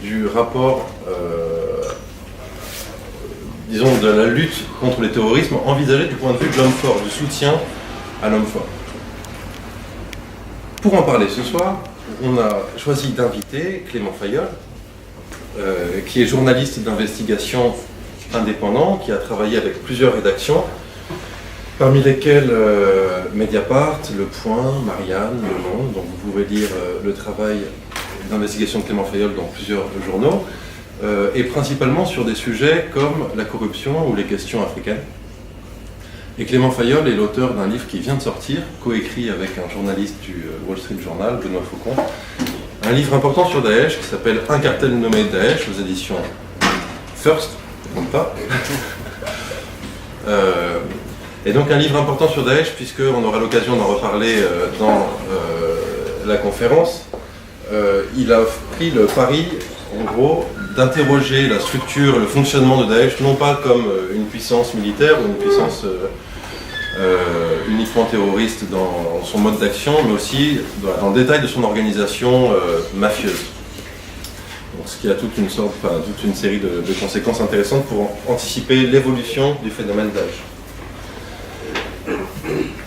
du rapport, disons, de la lutte contre le terrorisme envisagé du point de vue de l'homme fort, du soutien à l'homme fort. Pour en parler ce soir, on a choisi d'inviter Clément Fayolle, qui est journaliste d'investigation indépendant, qui a travaillé avec plusieurs rédactions, parmi lesquelles Mediapart, Le Point, Marianne, Le Monde. Donc vous pouvez lire le travail d'investigation de Clément Fayolle dans plusieurs journaux, et principalement sur des sujets comme la corruption ou les questions africaines. Et Clément Fayolle est l'auteur d'un livre qui vient de sortir, coécrit avec un journaliste du Wall Street Journal, Benoît Faucon, un livre important sur Daesh qui s'appelle Un cartel nommé Daesh, aux éditions First, je ne compte pas. Et donc un livre important sur Daesh, puisqu'on aura l'occasion d'en reparler dans la conférence. Il a pris le pari, en gros, d'interroger la structure, le fonctionnement de Daesh, non pas comme une puissance militaire ou une puissance uniquement terroriste dans son mode d'action, mais aussi dans le détail de son organisation mafieuse. Donc, ce qui a toute une série de conséquences intéressantes pour anticiper l'évolution du phénomène Daesh.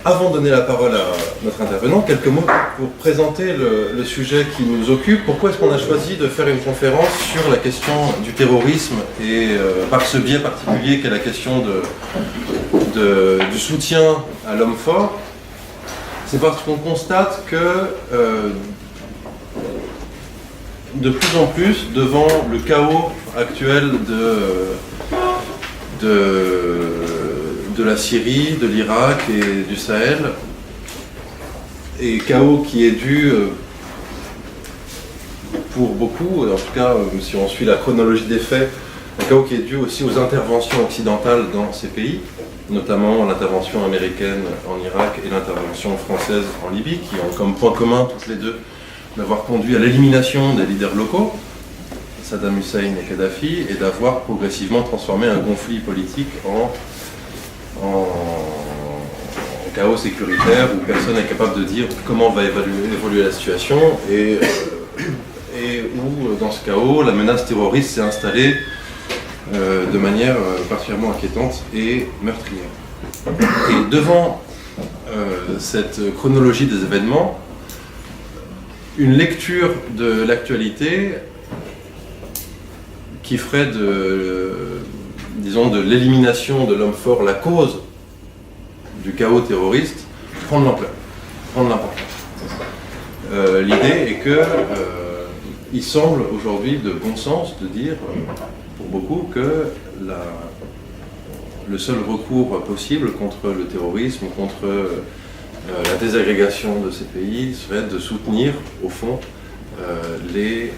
Avant de donner la parole à notre intervenant, quelques mots pour présenter le sujet qui nous occupe. Pourquoi est-ce qu'on a choisi de faire une conférence sur la question du terrorisme et par ce biais particulier qu'est la question du soutien à l'homme fort? C'est parce qu'on constate que de plus en plus, devant le chaos actuel de la Syrie, de l'Irak et du Sahel, et chaos qui est dû pour beaucoup, en tout cas si on suit la chronologie des faits, un chaos qui est dû aussi aux interventions occidentales dans ces pays, notamment l'intervention américaine en Irak et l'intervention française en Libye, qui ont comme point commun toutes les deux d'avoir conduit à l'élimination des leaders locaux, Saddam Hussein et Kadhafi, et d'avoir progressivement transformé un conflit politique en chaos sécuritaire où personne n'est capable de dire comment va évoluer la situation et où, dans ce chaos, la menace terroriste s'est installée de manière particulièrement inquiétante et meurtrière. Et devant cette chronologie des événements, une lecture de l'actualité qui ferait de l'élimination de l'homme fort la cause du chaos terroriste prend de l'ampleur, prend de l'importance. L'idée est que il semble aujourd'hui de bon sens de dire, pour beaucoup, que le seul recours possible contre le terrorisme, contre la désagrégation de ces pays, serait de soutenir, au fond, les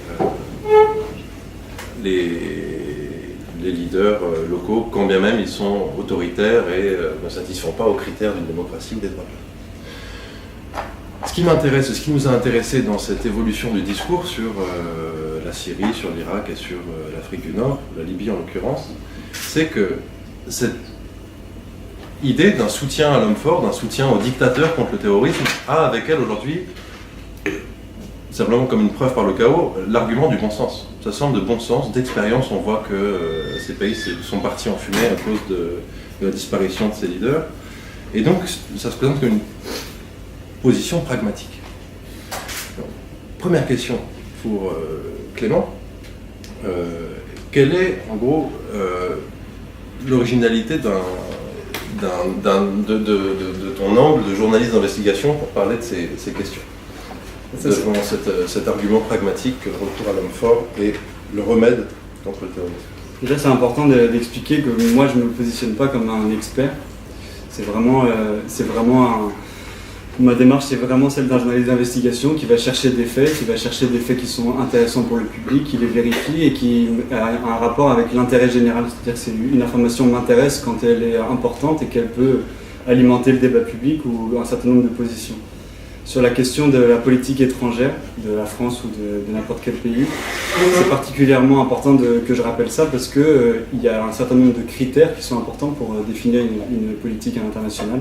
leaders locaux, quand bien même ils sont autoritaires et ne satisfont pas aux critères d'une démocratie ou des droits de l'homme. Ce qui nous a intéressé dans cette évolution du discours sur la Syrie, sur l'Irak et sur l'Afrique du Nord, la Libye en l'occurrence, c'est que cette idée d'un soutien à l'homme fort, d'un soutien aux dictateurs contre le terrorisme, a avec elle aujourd'hui, simplement comme une preuve par le chaos, l'argument du bon sens. Ça semble de bon sens, d'expérience, on voit que ces pays sont partis en fumée à cause de la disparition de ces leaders. Et donc, ça se présente comme une position pragmatique. Donc, première question pour Clément. Quelle est, en gros, l'originalité de ton angle de journaliste d'investigation pour parler de ces questions? Devant cet argument pragmatique, le retour à l'homme fort et le remède contre le terrorisme. Déjà, c'est important d'expliquer que moi, je ne me positionne pas comme un expert. Ma démarche, c'est vraiment celle d'un journaliste d'investigation qui va chercher des faits, qui sont intéressants pour le public, qui les vérifie et qui a un rapport avec l'intérêt général. C'est-à-dire que une information m'intéresse quand elle est importante et qu'elle peut alimenter le débat public ou un certain nombre de positions. Sur la question de la politique étrangère, de la France ou de n'importe quel pays, c'est particulièrement important que je rappelle ça parce qu'il y a un certain nombre de critères qui sont importants pour définir une politique internationale.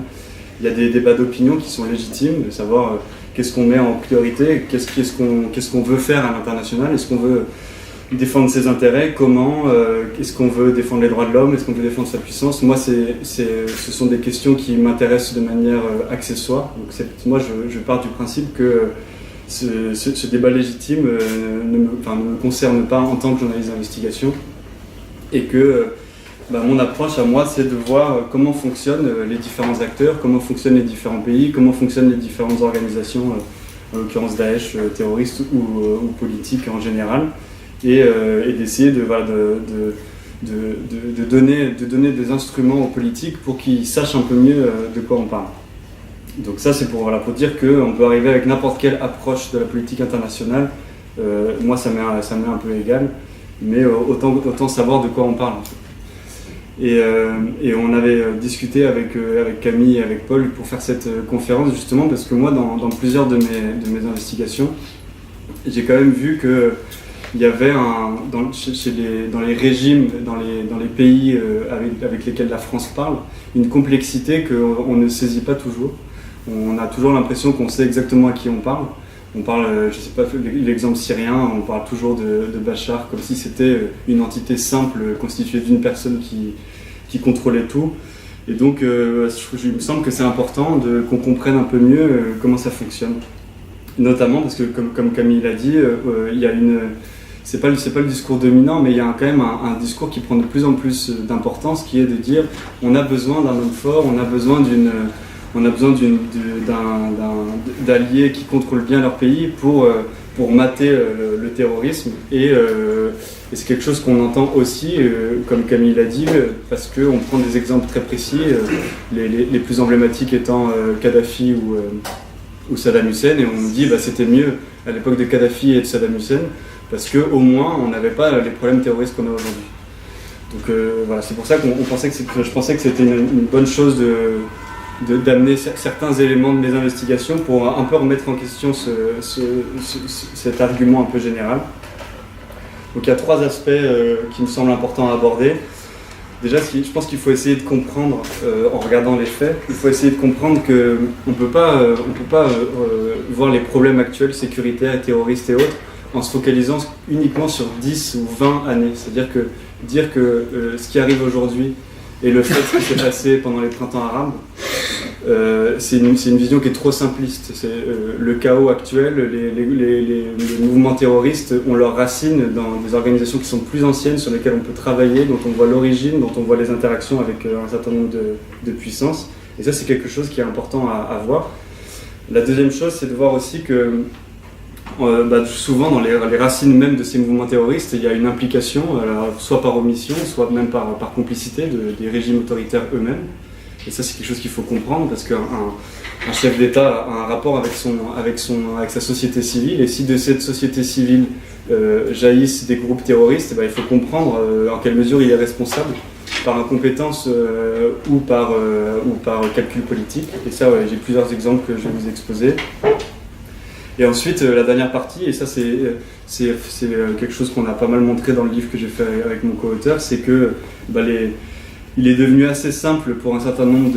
il y a des débats d'opinion qui sont légitimes, de savoir qu'est-ce qu'on met en priorité, qu'est-ce qu'on veut faire à l'international, est-ce qu'on veut défendre ses intérêts, comment, est-ce qu'on veut défendre les droits de l'homme, est-ce qu'on veut défendre sa puissance. Moi, ce sont des questions qui m'intéressent de manière accessoire. Donc moi, je pars du principe que ce débat légitime ne me concerne pas en tant que journaliste d'investigation, et que mon approche à moi, c'est de voir comment fonctionnent les différents acteurs, comment fonctionnent les différents pays, comment fonctionnent les différentes organisations, en l'occurrence Daesh, terroristes ou politiques en général, et d'essayer de donner des instruments aux politiques pour qu'ils sachent un peu mieux de quoi on parle. Donc ça, c'est pour dire qu'on peut arriver avec n'importe quelle approche de la politique internationale. Moi, ça m'est un peu égal, mais autant savoir de quoi on parle, en fait. Et on avait discuté avec Camille et avec Paul pour faire cette conférence, justement parce que moi, dans plusieurs de mes investigations, j'ai quand même vu qu'il y avait dans les régimes, dans les pays avec lesquels la France parle, une complexité qu'on ne saisit pas toujours. On a toujours l'impression qu'on sait exactement à qui on parle. On parle, je sais pas, l'exemple syrien, on parle toujours de Bachar comme si c'était une entité simple constituée d'une personne qui contrôlait tout. Et donc, il me semble que c'est important qu'on comprenne un peu mieux comment ça fonctionne. Notamment parce que, comme Camille l'a dit, il y a c'est pas le discours dominant, mais il y a quand même un discours qui prend de plus en plus d'importance, qui est de dire on a besoin d'un homme fort, on a besoin d'alliés qui contrôlent bien leur pays pour mater le terrorisme. Et c'est quelque chose qu'on entend aussi, comme Camille l'a dit, parce qu'on prend des exemples très précis, les plus emblématiques étant Kadhafi ou Saddam Hussein, et on nous dit c'était mieux à l'époque de Kadhafi et de Saddam Hussein, parce qu'au moins on n'avait pas les problèmes terroristes qu'on a aujourd'hui. Donc voilà, c'est pour ça que je pensais que c'était une bonne chose d'amener certains éléments de mes investigations pour un peu remettre en question cet argument un peu général. Donc il y a 3 aspects qui me semblent importants à aborder. Déjà, je pense qu'il faut essayer de comprendre, en regardant les faits, il faut essayer de comprendre qu'on ne peut pas voir les problèmes actuels sécuritaires et terroristes et autres en se focalisant uniquement sur 10 ou 20 années. C'est-à-dire que dire que ce qui arrive aujourd'hui et le fait qui s'est passé pendant les printemps arabes, c'est une vision qui est trop simpliste. Le chaos actuel, les mouvements terroristes ont leurs racines dans des organisations qui sont plus anciennes, sur lesquelles on peut travailler, dont on voit l'origine, dont on voit les interactions avec un certain nombre de puissances. Et ça, c'est quelque chose qui est important à voir. La deuxième chose, c'est de voir aussi que souvent dans les racines même de ces mouvements terroristes, il y a une implication, soit par omission, soit même par complicité des régimes autoritaires eux-mêmes. Et ça, c'est quelque chose qu'il faut comprendre, parce qu'un chef d'État a un rapport avec sa société civile, et si de cette société civile jaillissent des groupes terroristes, il faut comprendre en quelle mesure il est responsable, par incompétence ou par calcul politique. Et ça, j'ai plusieurs exemples que je vais vous exposer. Et ensuite, la dernière partie, et ça c'est quelque chose qu'on a pas mal montré dans le livre que j'ai fait avec mon co-auteur, c'est que il est devenu assez simple pour un certain nombre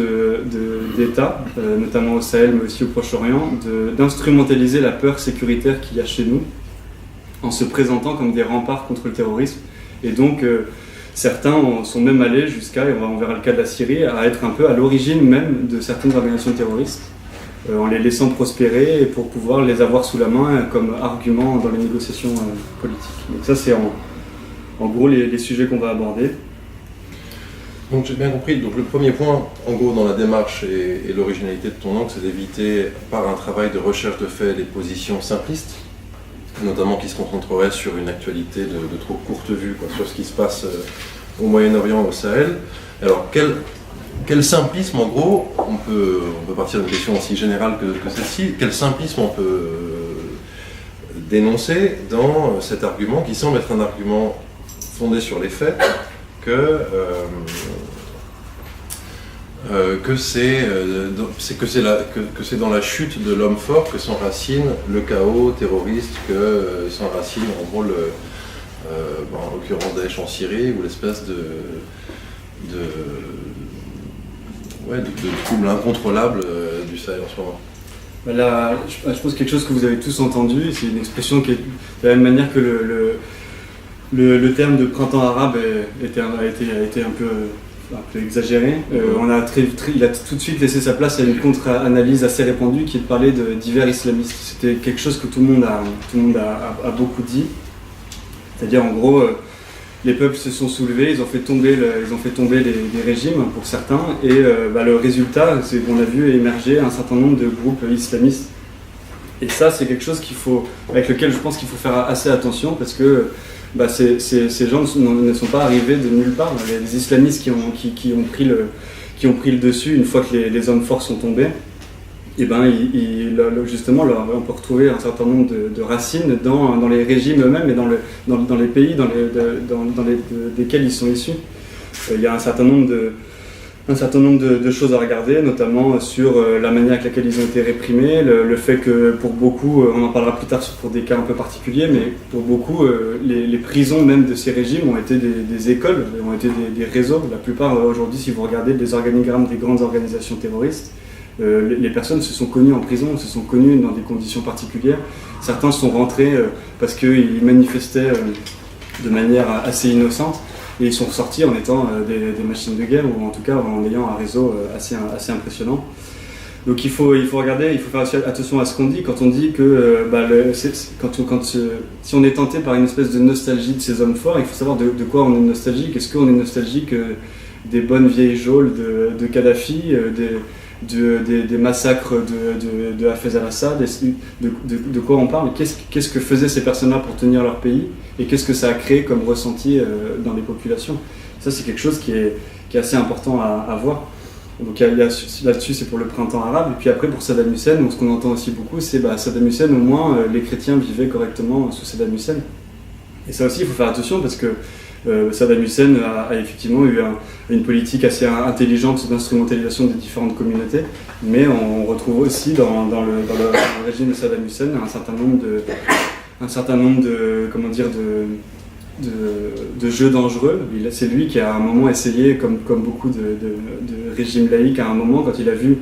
d'États, notamment au Sahel mais aussi au Proche-Orient, d'instrumentaliser la peur sécuritaire qu'il y a chez nous en se présentant comme des remparts contre le terrorisme. Et donc certains sont même allés jusqu'à, et on verra le cas de la Syrie, à être un peu à l'origine même de certaines organisations terroristes, en les laissant prospérer et pour pouvoir les avoir sous la main comme argument dans les négociations politiques. Donc ça, c'est en gros les sujets qu'on va aborder. Donc j'ai bien compris. Donc le premier point, en gros, dans la démarche et l'originalité de ton angle, c'est d'éviter, par un travail de recherche de faits, les positions simplistes, notamment qui se concentreraient sur une actualité de trop courte vue, sur ce qui se passe au Moyen-Orient, au Sahel. Alors quel simplisme, en gros, on peut partir d'une question aussi générale que celle-ci, quel simplisme on peut dénoncer dans cet argument qui semble être un argument fondé sur les faits, que c'est dans la chute de l'homme fort que s'enracine le chaos terroriste, que s'enracine en gros en l'occurrence Daesh en Syrie, ou l'espèce de troubles incontrôlables du Sahel en ce moment. Là, je pense quelque chose que vous avez tous entendu, c'est une expression qui est de la même manière que le terme de printemps arabe a été un peu exagéré. Il a tout de suite laissé sa place à une contre-analyse assez répandue qui parlait d'hiver islamiste. C'était quelque chose que tout le monde a beaucoup dit. C'est-à-dire en gros, les peuples se sont soulevés, ils ont fait tomber des régimes pour certains, et le résultat, c'est qu'on a vu émerger un certain nombre de groupes islamistes. Et ça, c'est quelque chose avec lequel je pense qu'il faut faire assez attention, parce que ces gens ne sont pas arrivés de nulle part. Il y a des islamistes qui ont pris le dessus une fois que les hommes forts sont tombés. Et justement, on peut retrouver un certain nombre de racines dans les régimes eux-mêmes et dans les pays desquels ils sont issus. Il y a un certain nombre de choses à regarder, notamment sur la manière avec laquelle ils ont été réprimés, le fait que pour beaucoup, on en parlera plus tard pour des cas un peu particuliers, mais pour beaucoup, les prisons même de ces régimes ont été des écoles, ont été des réseaux. La plupart aujourd'hui, si vous regardez les organigrammes des grandes organisations terroristes, les personnes se sont connues en prison, se sont connues dans des conditions particulières. Certains sont rentrés parce qu'ils manifestaient de manière assez innocente, et ils sont ressortis en étant des machines de guerre, ou en tout cas en ayant un réseau assez impressionnant. Donc il faut regarder, il faut faire attention à ce qu'on dit quand on dit que si on est tenté par une espèce de nostalgie de ces hommes forts, il faut savoir de quoi on est nostalgique. Est-ce qu'on est nostalgique des bonnes vieilles geôles de Kadhafi, des massacres de Hafez al-Assad, de quoi on parle? Qu'est-ce que faisaient ces personnes-là pour tenir leur pays, et qu'est-ce que ça a créé comme ressenti dans les populations? Ça, c'est quelque chose qui est assez important à voir. Donc là-dessus, c'est pour le printemps arabe. Et puis après, pour Saddam Hussein, donc, ce qu'on entend aussi beaucoup, c'est Saddam Hussein, au moins, les chrétiens vivaient correctement sous Saddam Hussein. Et ça aussi, il faut faire attention, parce que Saddam Hussein a effectivement eu une politique assez intelligente d'instrumentalisation des différentes communautés, mais on retrouve aussi dans le régime de Saddam Hussein un certain nombre de jeux dangereux. C'est lui qui a à un moment essayé, comme beaucoup de régimes laïques, à un moment, quand il a vu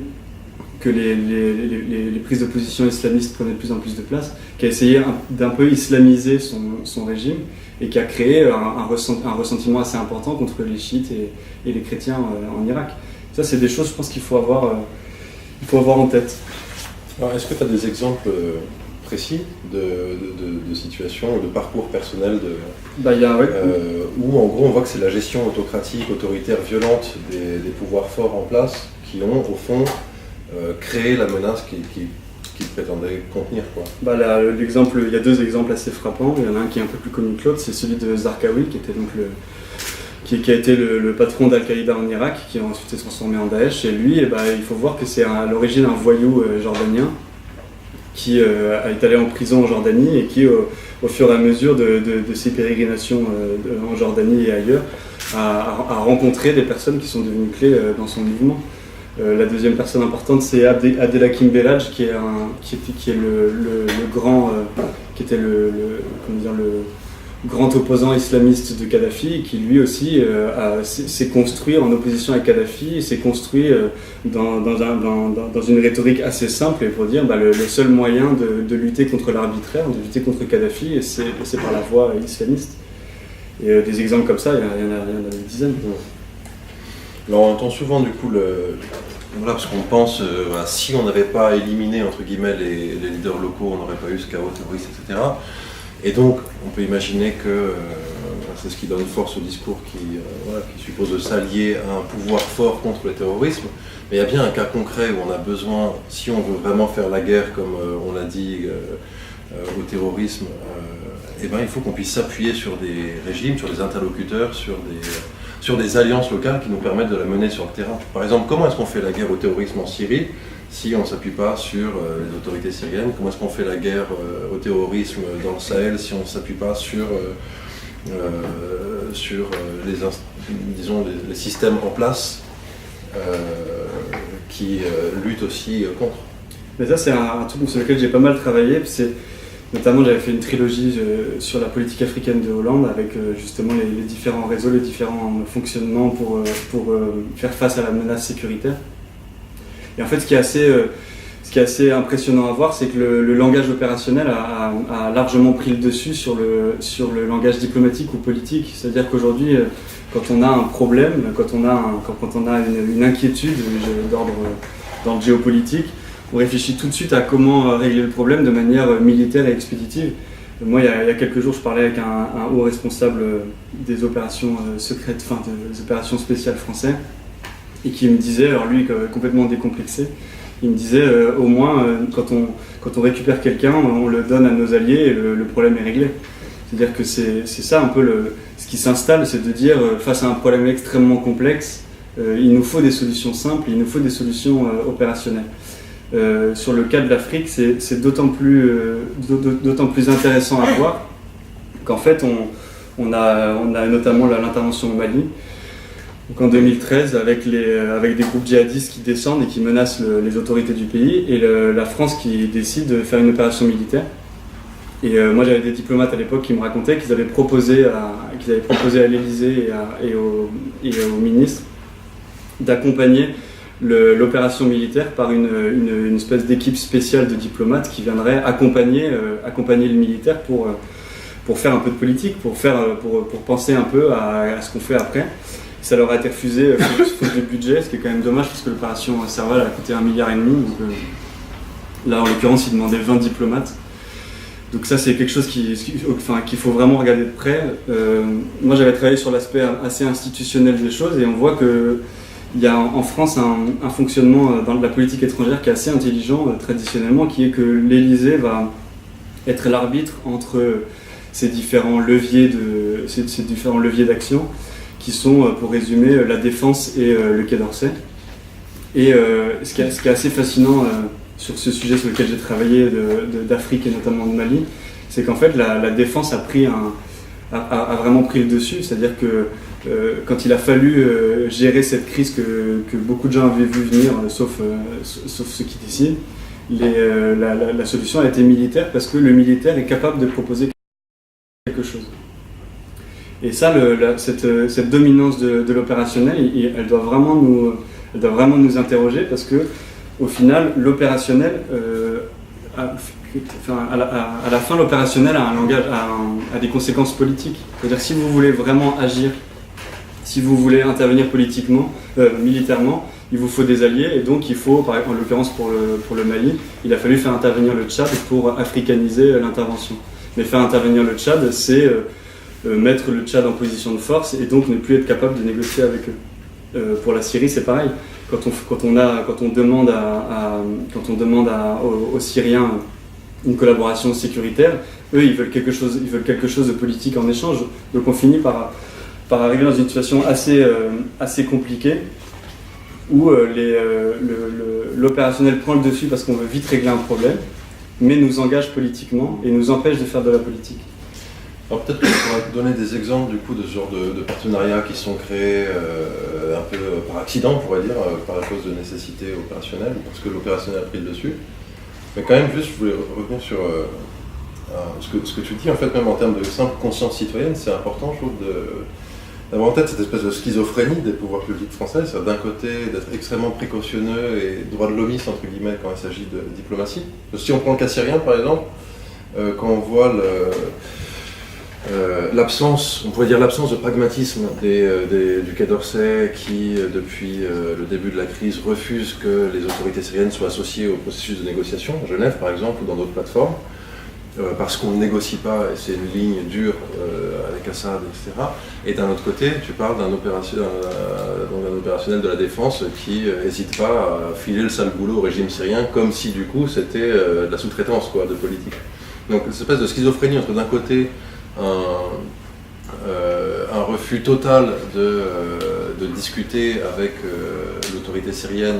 que les prises de position islamistes prenaient de plus en plus de place, qui a essayé d'un peu islamiser son régime, et qui a créé un ressentiment assez important contre les chiites et les chrétiens en Irak. Ça, c'est des choses, je pense, qu'il faut avoir en tête. Alors, est-ce que tu as des exemples précis de situations, de parcours personnels où, en gros, on voit que c'est la gestion autocratique, autoritaire, violente des pouvoirs forts en place qui ont, au fond, créé la menace qu'ils prétendaient contenir, quoi. Il y a deux exemples assez frappants. Il y en a un qui est un peu plus connu que l'autre, c'est celui de Zarqawi, qui était donc qui a été le patron d'Al-Qaïda en Irak, qui a ensuite été transformé en Daesh. Et lui, il faut voir que c'est à l'origine un voyou jordanien qui est allé en prison en Jordanie, et qui, au fur et à mesure de ses pérégrinations en Jordanie et ailleurs, a rencontré des personnes qui sont devenues clés dans son mouvement. La deuxième personne importante, c'est Abdelhakim Belhadj, qui était le grand opposant islamiste de Kadhafi, qui lui aussi s'est construit en opposition avec Kadhafi, s'est construit dans une rhétorique assez simple, et pour dire le seul moyen de lutter contre l'arbitraire, de lutter contre Kadhafi, c'est par la voie islamiste. Et des exemples comme ça, il y en a des dizaines. Alors, on entend souvent du coup parce qu'on pense si on n'avait pas éliminé entre guillemets les leaders locaux, on n'aurait pas eu ce chaos terroriste, etc. Et donc on peut imaginer que c'est ce qui donne force au discours qui suppose de s'allier à un pouvoir fort contre le terrorisme. Mais il y a bien un cas concret où on a besoin, si on veut vraiment faire la guerre comme on l'a dit au terrorisme, il faut qu'on puisse s'appuyer sur des régimes, sur des interlocuteurs, sur des alliances locales qui nous permettent de la mener sur le terrain. Par exemple, comment est-ce qu'on fait la guerre au terrorisme en Syrie si on ne s'appuie pas sur les autorités syriennes? Comment est-ce qu'on fait la guerre au terrorisme dans le Sahel si on ne s'appuie pas sur les systèmes en place qui luttent aussi contre? Mais ça, c'est un truc sur lequel j'ai pas mal travaillé. Notamment, j'avais fait une trilogie sur la politique africaine de Hollande, avec justement les différents réseaux, les différents fonctionnements pour faire face à la menace sécuritaire. Et en fait, ce qui est assez impressionnant à voir, c'est que le langage opérationnel a largement pris le dessus sur le langage diplomatique ou politique. C'est-à-dire qu'aujourd'hui, quand on a un problème, quand on a une inquiétude d'ordre géopolitique, on réfléchit tout de suite à comment régler le problème de manière militaire et expéditive. Moi, il y a quelques jours, je parlais avec un haut responsable des opérations secrètes, enfin des opérations spéciales français, et qui me disait, alors lui complètement décomplexé, il me disait au moins quand on récupère quelqu'un, on le donne à nos alliés et le problème est réglé. C'est-à-dire que c'est ça un peu ce qui s'installe, c'est de dire face à un problème extrêmement complexe, il nous faut des solutions simples, il nous faut des solutions opérationnelles. Sur le cas de l'Afrique, c'est d'autant plus intéressant à voir qu'en fait on a notamment l'intervention au Mali. Donc en 2013, avec des groupes djihadistes qui descendent et qui menacent les autorités du pays, et la France qui décide de faire une opération militaire. Et moi j'avais des diplomates à l'époque qui me racontaient qu'ils avaient proposé à l'Élysée et au ministre d'accompagner l'opération militaire par une espèce d'équipe spéciale de diplomates qui viendrait accompagner le militaire pour faire un peu de politique, pour penser un peu à ce qu'on fait après. Ça leur a été refusé faute de budget, ce qui est quand même dommage parce que l'opération Serval a coûté 1,5 milliard. Donc, là, en l'occurrence, ils demandaient 20 diplomates. Donc ça, c'est quelque chose qu'il faut vraiment regarder de près. Moi, j'avais travaillé sur l'aspect assez institutionnel des choses et on voit qu'il y a en France un fonctionnement dans la politique étrangère qui est assez intelligent traditionnellement, qui est que l'Élysée va être l'arbitre entre ces différents leviers d'action, qui sont, pour résumer, la Défense et le Quai d'Orsay. Et ce qui est assez fascinant sur ce sujet sur lequel j'ai travaillé d'Afrique et notamment de Mali, c'est qu'en fait la Défense a vraiment pris le dessus, c'est-à-dire que quand il a fallu gérer cette crise que beaucoup de gens avaient vu venir, sauf ceux qui décident, la solution a été militaire parce que le militaire est capable de proposer quelque chose. Et ça, cette dominance de l'opérationnel, elle doit vraiment nous interroger parce que, au final, l'opérationnel, à la fin, l'opérationnel a des conséquences politiques. C'est-à-dire que si vous voulez vraiment agir, si vous voulez intervenir militairement, il vous faut des alliés et donc il faut, en l'occurrence pour le Mali, il a fallu faire intervenir le Tchad pour africaniser l'intervention. Mais faire intervenir le Tchad, c'est mettre le Tchad en position de force et donc ne plus être capable de négocier avec eux. Pour la Syrie, c'est pareil. Quand on demande aux Syriens une collaboration sécuritaire, eux ils veulent quelque chose de politique en échange. Donc on finit par arriver dans une situation assez compliquée où l'opérationnel prend le dessus parce qu'on veut vite régler un problème, mais nous engage politiquement et nous empêche de faire de la politique. Alors peut-être qu'on pourra donner des exemples du coup de ce genre de partenariats qui sont créés un peu par accident, on pourrait dire, par cause de nécessité opérationnelle, parce que l'opérationnel a pris le dessus. Mais quand même, juste, je voulais revenir sur ce que tu dis, en fait, même en termes de simple conscience citoyenne, c'est important, je trouve, d'avoir en tête cette espèce de schizophrénie des pouvoirs publics français, c'est-à-dire d'un côté d'être extrêmement précautionneux et droit de l'homiste, entre guillemets, quand il s'agit de diplomatie. Si on prend le cas syrien, par exemple, quand on voit l'absence, on pourrait dire l'absence de pragmatisme du Quai d'Orsay qui, depuis le début de la crise, refuse que les autorités syriennes soient associées au processus de négociation, à Genève par exemple, ou dans d'autres plateformes, parce qu'on ne négocie pas, et c'est une ligne dure avec Assad, etc. Et d'un autre côté, tu parles d'un opérationnel de la défense qui n'hésite pas à filer le sale boulot au régime syrien, comme si du coup c'était de la sous-traitance de politique. Donc cette espèce de schizophrénie entre d'un côté un refus total de discuter avec l'autorité syrienne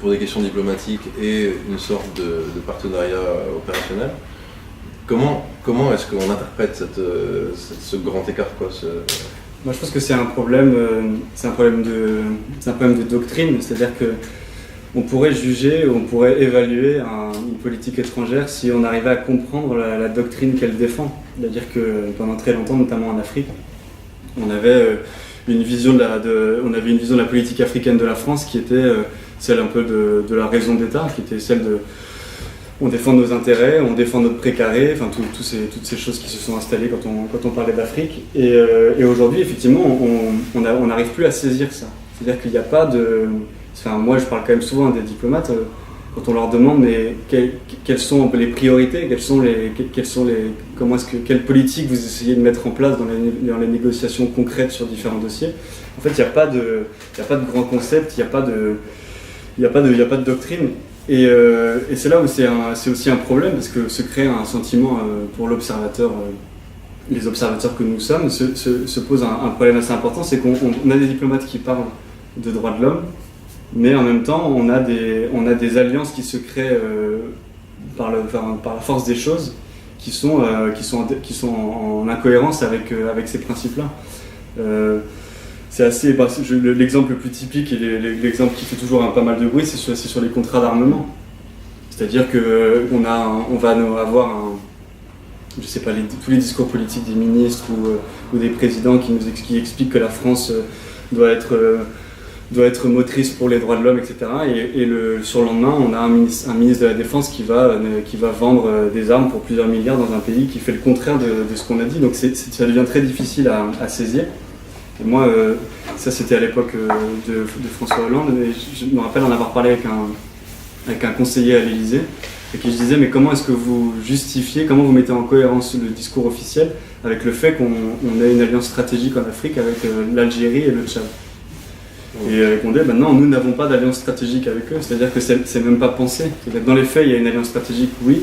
pour des questions diplomatiques et une sorte de partenariat opérationnel. Comment est-ce qu'on interprète ce grand écart Moi je pense que c'est un problème de doctrine, c'est-à-dire que on pourrait juger, on pourrait évaluer une politique étrangère si on arrivait à comprendre la doctrine qu'elle défend. C'est-à-dire que pendant très longtemps, notamment en Afrique, on avait une vision de la politique africaine de la France qui était celle un peu de la raison d'État, qui était celle de on défend nos intérêts, on défend notre précaré, enfin toutes ces choses qui se sont installées quand on parlait d'Afrique. Et aujourd'hui, effectivement, on n'arrive plus à saisir ça. C'est-à-dire qu'il n'y a pas de... Enfin, moi, je parle quand même souvent à des diplomates, quand on leur demande mais quelles sont les priorités, quelle politique vous essayez de mettre en place dans les négociations concrètes sur différents dossiers. En fait, il n'y a pas de grand concept, il n'y a pas de doctrine. Et c'est là où c'est aussi un problème, parce que se crée un sentiment pour l'observateur, les observateurs que nous sommes, se pose un problème assez important, c'est qu'on a des diplomates qui parlent de droits de l'homme, mais en même temps on a des alliances qui se créent par la force des choses, qui sont en incohérence avec ces principes-là. C'est assez. L'exemple le plus typique et l'exemple qui fait toujours pas mal de bruit, c'est sur les contrats d'armement. C'est-à-dire qu'on va avoir je sais pas, tous les discours politiques des ministres ou des présidents qui expliquent que la France doit être motrice pour les droits de l'homme, etc. Et sur le lendemain, on a un ministre de la Défense qui va vendre des armes pour plusieurs milliards dans un pays qui fait le contraire de ce qu'on a dit. Donc ça devient très difficile à saisir. Et moi, ça c'était à l'époque de François Hollande, et je me rappelle en avoir parlé avec un conseiller à l'Élysée, et qui je disais mais comment est-ce que vous justifiez, comment vous mettez en cohérence le discours officiel avec le fait qu'on ait une alliance stratégique en Afrique avec l'Algérie et le Tchad. Et il répondait non, nous n'avons pas d'alliance stratégique avec eux, c'est-à-dire que c'est même pas pensé. C'est-à-dire que dans les faits, il y a une alliance stratégique, oui,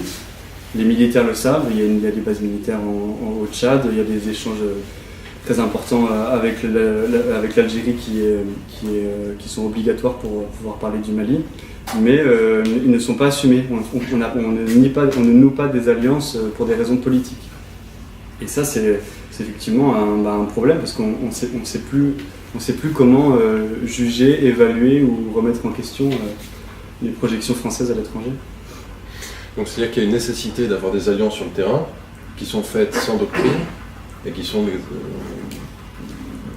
les militaires le savent, il y a des bases militaires au Tchad, il y a des échanges très importants avec l'Algérie qui sont obligatoires pour pouvoir parler du Mali, mais ils ne sont pas assumés. On ne noue pas des alliances pour des raisons politiques. Et ça, c'est effectivement un problème, parce qu'on ne sait plus comment juger, évaluer ou remettre en question les projections françaises à l'étranger. Donc c'est-à-dire qu'il y a une nécessité d'avoir des alliances sur le terrain qui sont faites sans doctrine et qui sont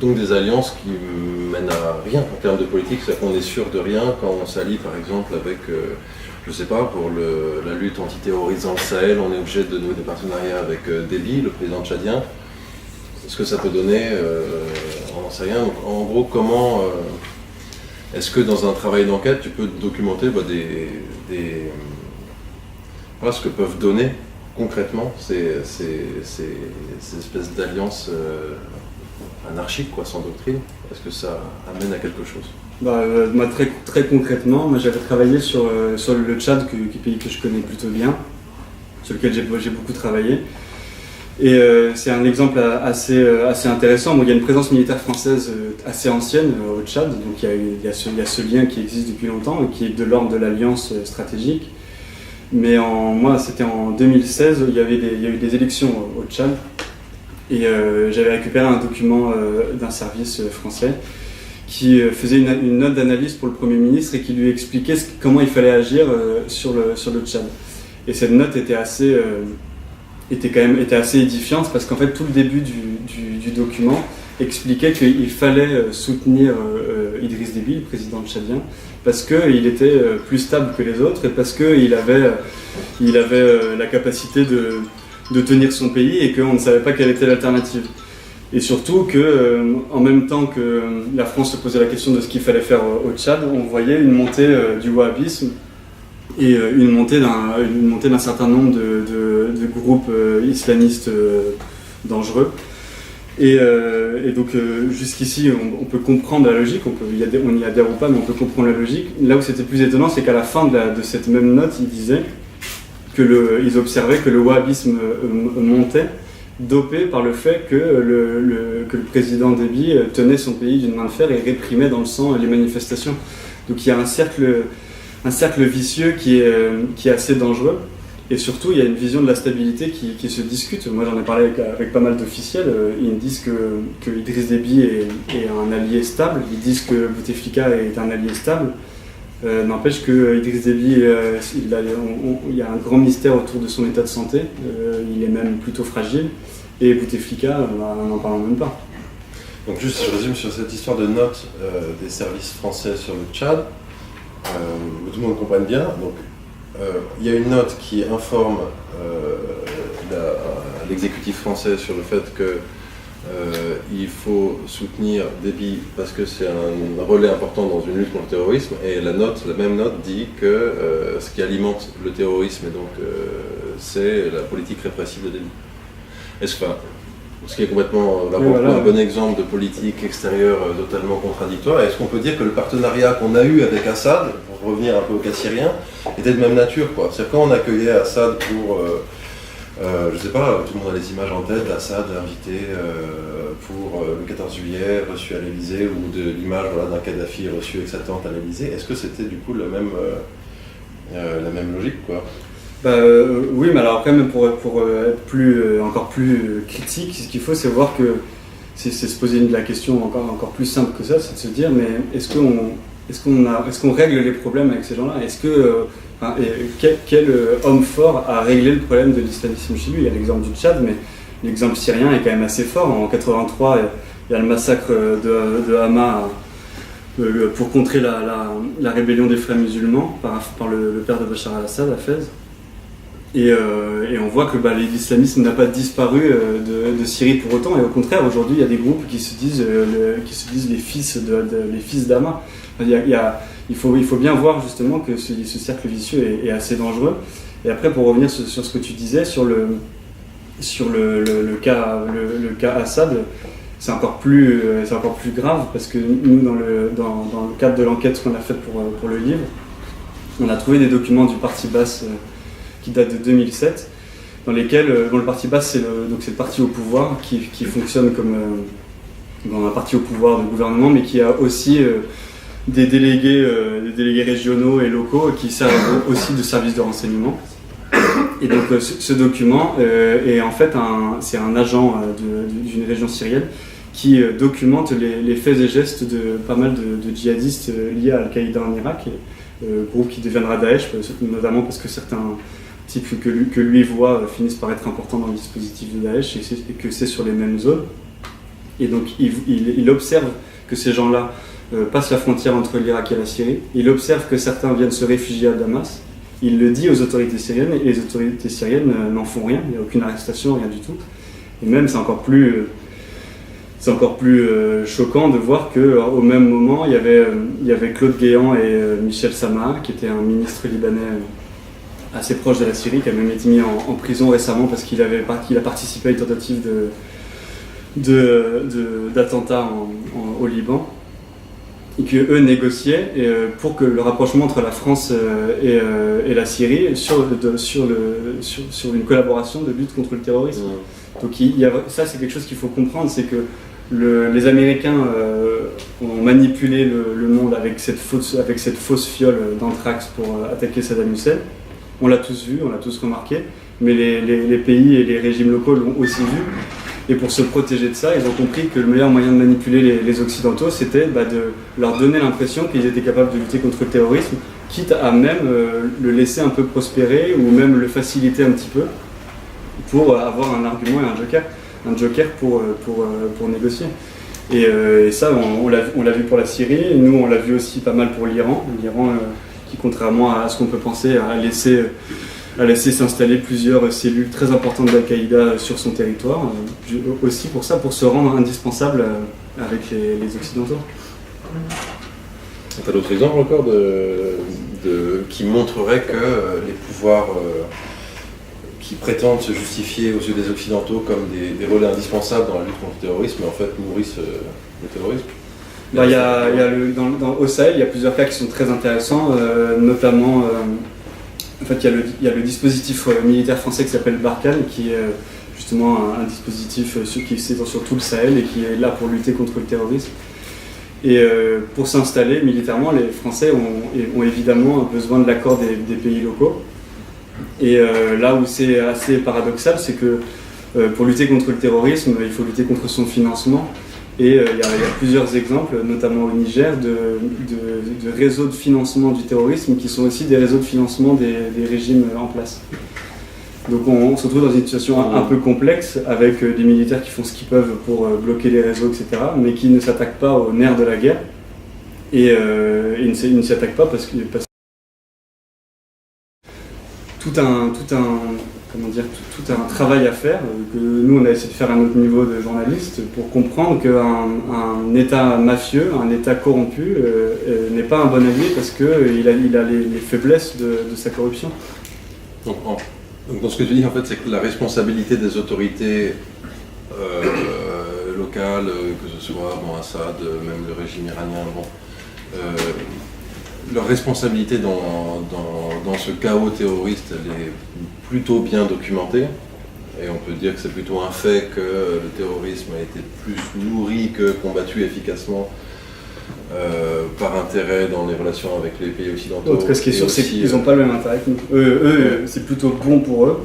donc des alliances qui mènent à rien en termes de politique, c'est-à-dire qu'on est sûr de rien quand on s'allie par exemple avec, je sais pas, pour la lutte antiterroriste dans le Sahel, on est obligé de nouer des partenariats avec Déby, le président tchadien. Ce que ça peut donner, on n'en sait rien. Donc, en gros, comment est-ce que dans un travail d'enquête, tu peux documenter ce que peuvent donner concrètement ces espèces d'alliances anarchiques, sans doctrine? Est-ce que ça amène à quelque chose? Moi, très concrètement, j'avais travaillé sur le Tchad, qui est un pays que je connais plutôt bien, sur lequel j'ai beaucoup travaillé. Et c'est un exemple assez intéressant. Il y a une présence militaire française assez ancienne au Tchad, donc il y a ce lien qui existe depuis longtemps et qui est de l'ordre de l'alliance stratégique. Mais c'était en 2016, il y a eu des élections au Tchad, et j'avais récupéré un document d'un service français qui faisait une note d'analyse pour le Premier ministre et qui lui expliquait comment il fallait agir sur le Tchad. Et cette note était assez édifiante, parce qu'en fait tout le début du document expliquait qu'il fallait soutenir Idriss Déby, le président tchadien, parce qu'il était plus stable que les autres et parce qu'il avait la capacité de tenir son pays et qu'on ne savait pas quelle était l'alternative. Et surtout qu'en même temps que la France se posait la question de ce qu'il fallait faire au Tchad, on voyait une montée du wahhabisme et une montée d'un certain nombre de groupes islamistes dangereux. Et donc jusqu'ici on peut comprendre la logique, on y adhère ou pas, mais on peut comprendre la logique. Là où c'était plus étonnant, c'est qu'à la fin de cette même note, ils disaient qu'ils observaient que le wahhabisme montait, dopé par le fait que le président Déby tenait son pays d'une main de fer et réprimait dans le sang les manifestations. Donc il y a un cercle vicieux qui est assez dangereux. Et surtout, il y a une vision de la stabilité qui se discute. Moi, j'en ai parlé avec pas mal d'officiels. Ils me disent que Idriss Déby est un allié stable. Ils disent que Bouteflika est un allié stable. N'empêche que Idriss Déby, il y a un grand mystère autour de son état de santé. Il est même plutôt fragile. Et Bouteflika, n'en parlons même pas. Donc juste, je résume sur cette histoire de note des services français sur le Tchad. tout le monde comprenne bien. Donc, il y a une note qui informe l'exécutif français sur le fait que il faut soutenir Déby parce que c'est un relais important dans une lutte contre le terrorisme, et la même note dit que ce qui alimente le terrorisme, et donc c'est la politique répressive de Déby. Ce qui est complètement un bon exemple de politique extérieure totalement contradictoire. Est-ce qu'on peut dire que le partenariat qu'on a eu avec Assad, pour revenir un peu au cas syrien, était de même nature, quoi? C'est-à-dire quand on accueillait Assad pour je sais pas, tout le monde a les images en tête d'Assad invité pour le 14 juillet, reçu à l'Elysée, ou de l'image d'un Kadhafi reçu avec sa tante à l'Elysée. Est-ce que c'était du coup la même logique, quoi? Oui, mais alors quand même pour être encore plus critique, ce qu'il faut, c'est voir que c'est se poser la question encore plus simple que ça, c'est de se dire, mais est-ce qu'on règle les problèmes avec ces gens-là? Quel homme fort a réglé le problème de l'islamisme chez lui? Il y a l'exemple du Tchad, mais l'exemple syrien est quand même assez fort. En 83, il y a le massacre de Hama pour contrer la rébellion des frères musulmans par le père de Bachar al-Assad à Fès. Et on voit que l'islamisme n'a pas disparu de Syrie pour autant, et au contraire, aujourd'hui, il y a des groupes qui se disent les fils d'Hama. Il faut bien voir justement que ce cercle vicieux est assez dangereux. Et après, pour revenir sur ce que tu disais, sur le cas Assad, c'est encore plus grave, parce que nous, dans le cadre de l'enquête qu'on a faite pour le livre, on a trouvé des documents du Parti Baas qui datent de 2007, dans lesquels le Parti Baas, c'est le parti au pouvoir qui fonctionne comme un parti au pouvoir de gouvernement, mais qui a aussi des délégués régionaux et locaux qui servent aussi de service de renseignement. Et donc ce document est en fait c'est un agent d'une région syrienne qui documente les faits et gestes de pas mal de djihadistes liés à Al-Qaïda en Irak, groupe qui deviendra Daesh, notamment parce que certains types que lui voit finissent par être importants dans le dispositif de Daesh, et que c'est sur les mêmes zones. Et donc il observe que ces gens-là passe la frontière entre l'Irak et la Syrie. Il observe que certains viennent se réfugier à Damas. Il le dit aux autorités syriennes, et les autorités syriennes n'en font rien. Il n'y a aucune arrestation, rien du tout. Et même, c'est encore plus choquant de voir qu'au même moment, il y avait Claude Guéant et Michel Samar, qui était un ministre libanais assez proche de la Syrie, qui a même été mis en prison récemment parce qu'il a participé à une tentative d'attentat au Liban. Et qu'eux négociaient pour que le rapprochement entre la France et la Syrie sur une collaboration de lutte contre le terrorisme. Donc ça, c'est quelque chose qu'il faut comprendre, c'est que les Américains ont manipulé le monde avec cette fausse fiole d'anthrax pour attaquer Saddam Hussein. On l'a tous vu, on l'a tous remarqué, mais les pays et les régimes locaux l'ont aussi vu. Et pour se protéger de ça, ils ont compris que le meilleur moyen de manipuler les Occidentaux, c'était de leur donner l'impression qu'ils étaient capables de lutter contre le terrorisme, quitte à même le laisser un peu prospérer, ou même le faciliter un petit peu, pour avoir un argument et un joker pour négocier. Et ça, on l'a vu pour la Syrie, et nous on l'a vu aussi pas mal pour l'Iran. L'Iran qui, contrairement à ce qu'on peut penser, a laissé s'installer plusieurs cellules très importantes d'Al-Qaïda sur son territoire, aussi pour se rendre indispensable avec les Occidentaux. Tu as d'autres exemples encore qui montreraient que les pouvoirs qui prétendent se justifier aux yeux des Occidentaux comme des relais indispensables dans la lutte contre le terrorisme, mais en fait nourrissent le terrorisme? Au Sahel, il y a plusieurs cas qui sont très intéressants, notamment... En fait, il y a le dispositif militaire français qui s'appelle Barkhane, qui est justement un dispositif qui s'étend sur tout le Sahel et qui est là pour lutter contre le terrorisme. Et pour s'installer militairement, les Français ont évidemment besoin de l'accord des pays locaux. Et là où c'est assez paradoxal, c'est que pour lutter contre le terrorisme, il faut lutter contre son financement. Et il y a plusieurs exemples, notamment au Niger, de réseaux de financement du terrorisme qui sont aussi des réseaux de financement des régimes en place. Donc on se retrouve dans une situation un peu complexe, avec des militaires qui font ce qu'ils peuvent pour bloquer les réseaux, etc., mais qui ne s'attaquent pas aux nerfs de la guerre, et ils ne s'y attaquent pas parce que tout un travail à faire que nous on a essayé de faire à notre niveau de journaliste pour comprendre qu'un État mafieux, un État corrompu n'est pas un bon allié parce qu'il a les faiblesses de sa corruption. Donc, dans ce que tu dis, en fait, c'est que la responsabilité des autorités locales, que ce soit Assad, même le régime iranien, leur responsabilité dans ce chaos terroriste, elle est plutôt bien documentée. Et on peut dire que c'est plutôt un fait que le terrorisme a été plus nourri que combattu efficacement par intérêt dans les relations avec les pays occidentaux. En tout cas, ce qui est sûr, c'est qu'ils n'ont pas le même intérêt que nous. Eux, c'est plutôt bon pour eux,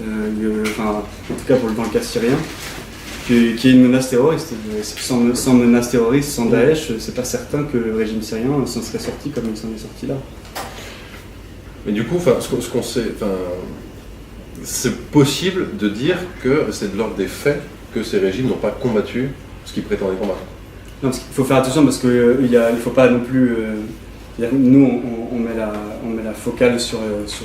en tout cas dans le cas syrien, qu'il y ait une menace terroriste. Sans menace terroriste, sans Daesh, c'est pas certain que le régime syrien s'en serait sorti comme il s'en est sorti là. Mais du coup, ce qu'on sait, c'est possible de dire que c'est de l'ordre des faits que ces régimes n'ont pas combattu ce qu'ils prétendaient combattre. Non, il faut faire attention parce qu'il ne faut pas non plus. Nous, on met la focale sur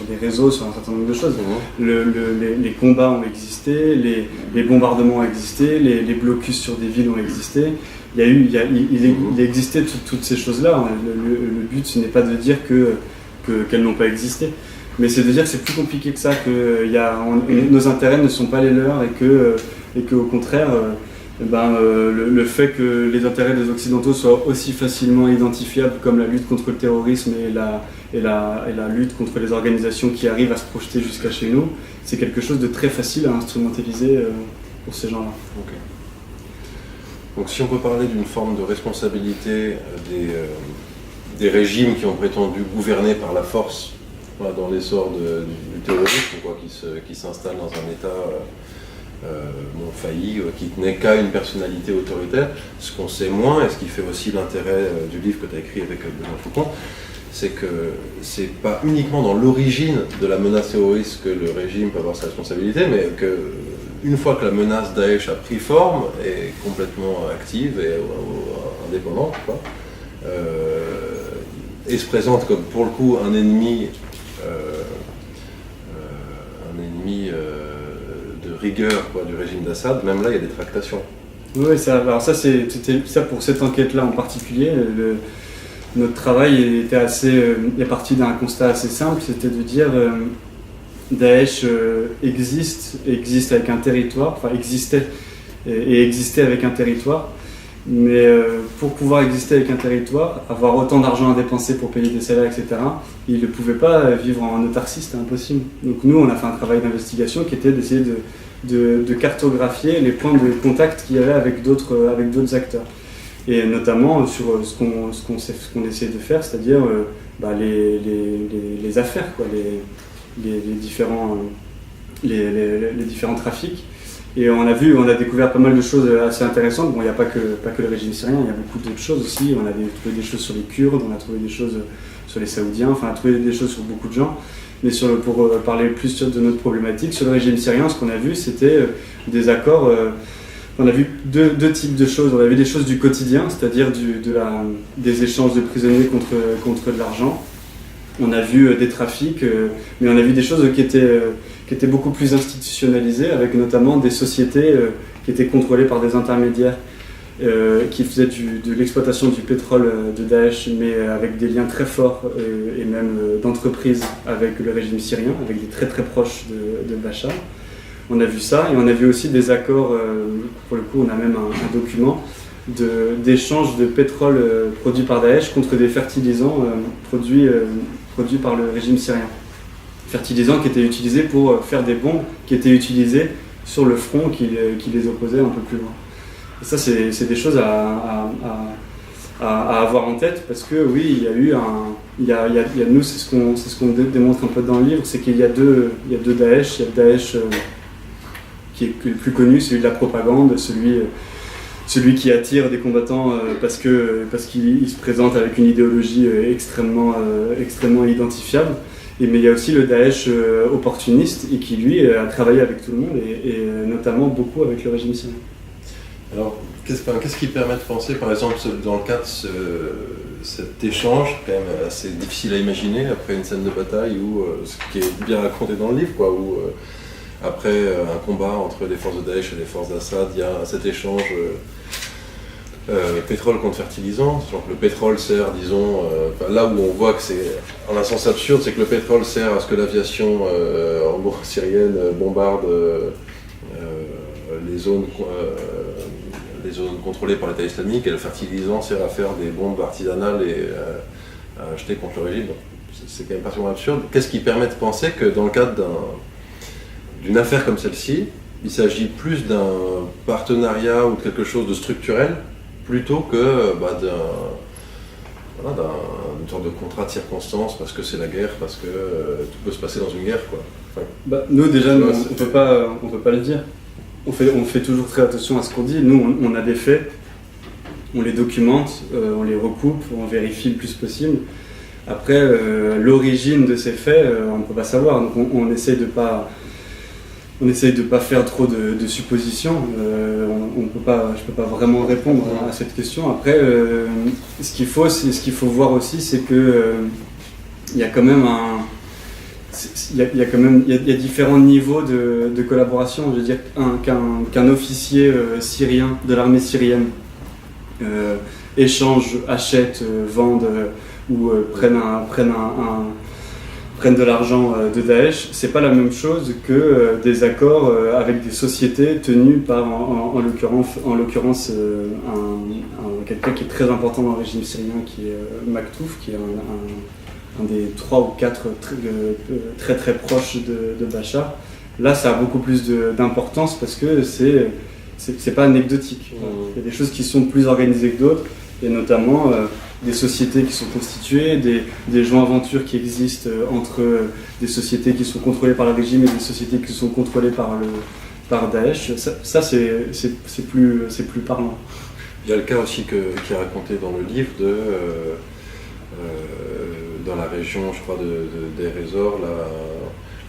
des réseaux, sur un certain nombre de choses. Les combats ont existé, les bombardements ont existé, les blocus sur des villes ont existé. Il existait toutes ces choses-là. Le but, ce n'est pas de dire qu'elles n'ont pas existé, mais c'est de dire que c'est plus compliqué que ça, que nos intérêts ne sont pas les leurs et qu'au contraire, le fait que les intérêts des Occidentaux soient aussi facilement identifiables comme la lutte contre le terrorisme et la lutte contre les organisations qui arrivent à se projeter jusqu'à chez nous, c'est quelque chose de très facile à instrumentaliser pour ces gens-là. Okay. Donc si on peut parler d'une forme de responsabilité des régimes qui ont prétendu gouverner par la force dans l'essor du terrorisme, qui s'installe dans un État failli, qui n'est qu'à une personnalité autoritaire. Ce qu'on sait moins, et ce qui fait aussi l'intérêt du livre que tu as écrit avec Benoît Faucon, c'est que c'est pas uniquement dans l'origine de la menace terroriste que le régime peut avoir sa responsabilité, mais qu'une fois que la menace Daesh a pris forme, est complètement active et indépendante, et se présente comme pour le coup un ennemi de rigueur du régime d'Assad, même là il y a des tractations. Oui, c'était ça pour cette enquête-là en particulier. Notre travail est parti d'un constat assez simple, c'était de dire Daesh existe avec un territoire, existait avec un territoire, mais pour pouvoir exister avec un territoire, avoir autant d'argent à dépenser pour payer des salaires, etc., il ne pouvait pas vivre en autarcie, c'était impossible. Donc nous, on a fait un travail d'investigation qui était d'essayer de cartographier les points de contact qu'il y avait avec d'autres acteurs. Et notamment sur ce qu'on essayait de faire, c'est-à-dire les affaires, les différents trafics. Et on a découvert pas mal de choses assez intéressantes. Bon, il n'y a pas que le régime syrien, il y a beaucoup d'autres choses aussi. On a trouvé des choses sur les Kurdes, on a trouvé des choses sur les Saoudiens, enfin on a trouvé des choses sur beaucoup de gens. Mais pour parler plus de notre problématique, sur le régime syrien, ce qu'on a vu, c'était des accords. On a vu deux types de choses. On a vu des choses du quotidien, c'est-à-dire des échanges de prisonniers contre de l'argent. On a vu des trafics, mais on a vu des choses qui étaient beaucoup plus institutionnalisées, avec notamment des sociétés qui étaient contrôlées par des intermédiaires qui faisaient de l'exploitation du pétrole de Daesh, mais avec des liens très forts et même d'entreprise avec le régime syrien, avec des très très proches de Bachar. On a vu ça, et on a vu aussi des accords, pour le coup on a même un document d'échange de pétrole produit par Daesh contre des fertilisants produits par le régime syrien. Fertilisants qui étaient utilisés pour faire des bombes qui étaient utilisées sur le front qui les opposait un peu plus loin. Et ça, c'est des choses à avoir en tête, parce que oui, nous, c'est ce qu'on démontre un peu dans le livre, c'est qu'il y a deux Daesh. Il y a le Daesh qui est le plus connu, celui de la propagande, celui qui attire des combattants parce qu'il se présente avec une idéologie extrêmement identifiable. Mais il y a aussi le Daesh opportuniste, et qui lui a travaillé avec tout le monde, et notamment beaucoup avec le régime syrien. Alors, Qu'est-ce qui permet de penser, par exemple, dans le cas de cet échange, quand même assez difficile à imaginer, après une scène de bataille, où, ce qui est bien raconté dans le livre, quoi, où après un combat entre les forces de Daesh et les forces d'Assad, il y a cet échange pétrole contre fertilisant. Donc le pétrole sert, disons, là où on voit que c'est en un sens absurde, c'est que le pétrole sert à ce que l'aviation en gros syrienne bombarde les zones contrôlées par l'État islamique, et le fertilisant sert à faire des bombes artisanales et à acheter contre le régime. Donc, c'est quand même particulièrement absurde. Qu'est-ce qui permet de penser que dans le cadre d'une affaire comme celle-ci, il s'agit plus d'un partenariat ou de quelque chose de structurel plutôt que d'une sorte de contrat de circonstance, parce que c'est la guerre, parce que tout peut se passer dans une guerre, quoi. Enfin, nous déjà, on peut pas le dire. On fait toujours très attention à ce qu'on dit. Nous, on a des faits, on les documente, on les recoupe, on vérifie le plus possible. Après, l'origine de ces faits, on ne peut pas savoir. Donc on essaye de pas faire trop de suppositions. Je peux pas vraiment répondre à cette question. Après, ce qu'il faut voir aussi, c'est que il y a quand même il y a différents niveaux de collaboration. Je veux dire qu'un officier syrien de l'armée syrienne échange, achète, vende ou prennent de l'argent de Daesh, c'est pas la même chose que des accords avec des sociétés tenues par, en l'occurrence, quelqu'un qui est très important dans le régime syrien, qui est Maktouf, qui est un des 3 ou 4 très très proches de Bachar. Là, ça a beaucoup plus d'importance parce que c'est pas anecdotique. Il y a des choses qui sont plus organisées que d'autres, et notamment des sociétés qui sont constituées, des joints ventures qui existent entre des sociétés qui sont contrôlées par le régime et des sociétés qui sont contrôlées par Daesh. Ça c'est plus parlant. Il y a le cas aussi qui est raconté dans le livre dans la région, je crois, d'Deir ez-Zor,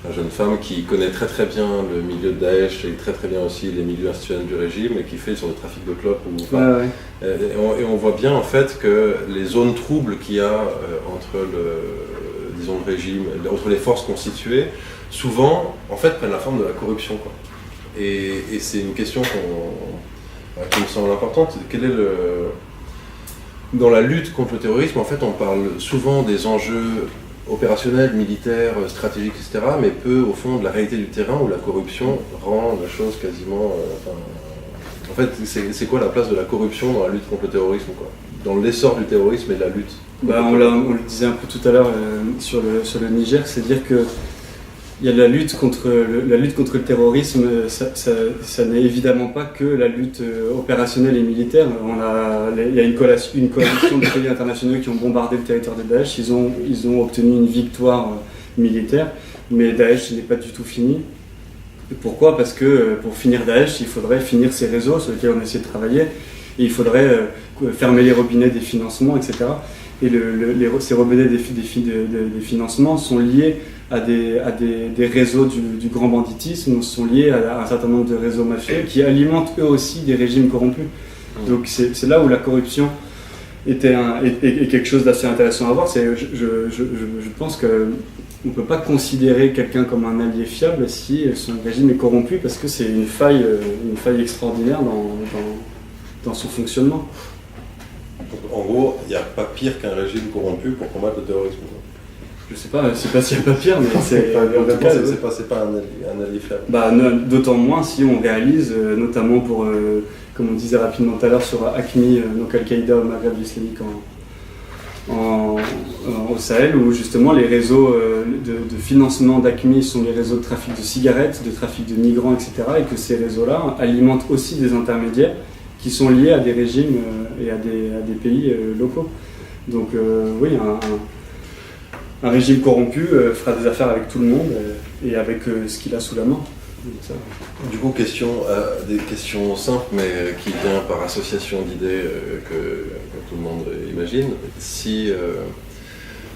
la jeune femme qui connaît très très bien le milieu de Daesh et très très bien aussi les milieux institutionnels du régime, et qui fait sur le trafic de clopes. Et on voit bien en fait que les zones troubles qu'il y a entre le régime, entre les forces constituées, souvent en fait prennent la forme de la corruption, quoi. Et c'est une question qui me semble importante. Dans la lutte contre le terrorisme, en fait, on parle souvent des enjeux opérationnels, militaires, stratégiques, etc., mais peu, au fond, de la réalité du terrain, où la corruption rend la chose quasiment... en fait, c'est quoi la place de la corruption dans la lutte contre le terrorisme, quoi, dans l'essor du terrorisme et de la lutte? On le disait un peu tout à l'heure sur le Niger, c'est-à-dire que il y a la lutte contre le terrorisme, ça n'est évidemment pas que la lutte opérationnelle et militaire. Il y a une coalition de pays internationaux qui ont bombardé le territoire de Daesh. Ils ont obtenu une victoire militaire, mais Daesh n'est pas du tout fini. Et pourquoi ? Parce que pour finir Daesh, il faudrait finir ces réseaux sur lesquels on essaie de travailler, et il faudrait fermer les robinets des financements, etc. Et ces robinets des financements sont liés à des réseaux du grand banditisme, sont liés à un certain nombre de réseaux mafieux qui alimentent eux aussi des régimes corrompus. Donc c'est là où la corruption est quelque chose d'assez intéressant à voir. Je pense qu'on ne peut pas considérer quelqu'un comme un allié fiable si son régime est corrompu, parce que c'est une faille extraordinaire dans son fonctionnement. En gros, il n'y a pas pire qu'un régime corrompu pour combattre le terrorisme. Je sais pas s'il n'y a pas pire, mais c'est pas un allié fiable. D'autant moins si on réalise, notamment pour, comme on disait rapidement tout à l'heure sur AQMI, donc Al-Qaïda au Maghreb islamique au Sahel, où justement les réseaux de financement d'AQMI sont les réseaux de trafic de cigarettes, de trafic de migrants, etc. Et que ces réseaux-là alimentent aussi des intermédiaires qui sont liés à des régimes et à des pays locaux. Donc oui, un régime corrompu fera des affaires avec tout le monde et avec ce qu'il a sous la main. Ça. Du coup, des questions simples, mais qui viennent par association d'idées que tout le monde imagine. Si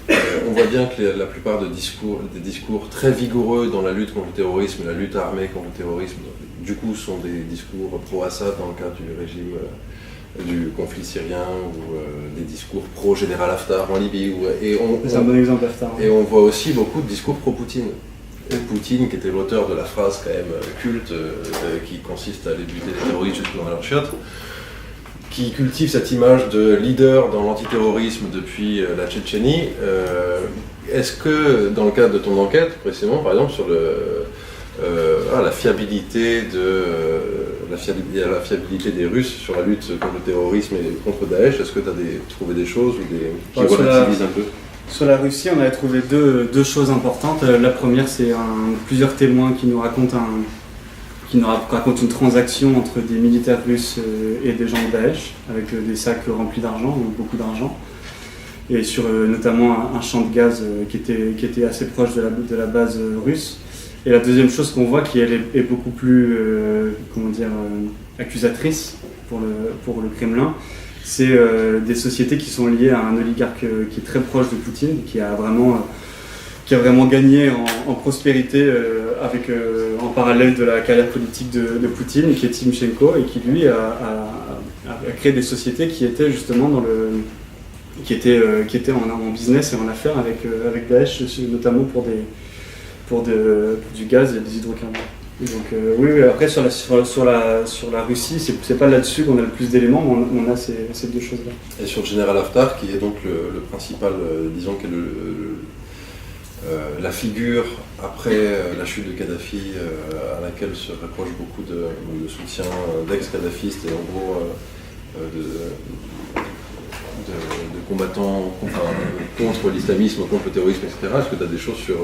On voit bien que la plupart des discours très vigoureux dans la lutte contre le terrorisme, la lutte armée contre le terrorisme, du coup, sont des discours pro-Assad dans le cadre du régime du conflit syrien ou des discours pro-général Haftar en Libye. C'est un bon exemple, Haftar. Et on voit aussi beaucoup de discours pro-Poutine. Poutine, qui était l'auteur de la phrase quand même culte qui consiste à aller buter les terroristes jusqu'au dans leur chiotte, qui cultive cette image de leader dans l'antiterrorisme depuis la Tchétchénie. Est-ce que, dans le cadre de ton enquête, précisément, par exemple, sur la fiabilité des Russes sur la lutte contre le terrorisme et contre Daesh, est-ce que tu as trouvé des choses qui relativisent un peu? Sur la Russie, on avait trouvé deux choses importantes. La première, c'est plusieurs témoins qui nous racontent une transaction entre des militaires russes et des gens de Daesh, avec des sacs remplis d'argent, beaucoup d'argent, et sur notamment un champ de gaz qui était assez proche de la base russe. Et la deuxième chose qu'on voit, qui elle est beaucoup plus accusatrice pour le Kremlin, c'est des sociétés qui sont liées à un oligarque qui est très proche de Poutine, qui a vraiment gagné en prospérité en parallèle de la carrière politique de Poutine, qui est Timchenko, et qui lui a créé des sociétés qui étaient justement qui étaient en business et en affaires avec Daesh, notamment pour du gaz et des hydrocarbures. Et donc oui, après sur la Russie, c'est pas là-dessus qu'on a le plus d'éléments, mais on a ces deux choses-là. Et sur le général Haftar, qui est donc le principal, disons que la figure après la chute de Kadhafi, à laquelle se rapproche beaucoup de soutien d'ex-kadhafistes et en gros de combattants contre l'islamisme, contre le terrorisme, etc. Est-ce que tu as des choses sur...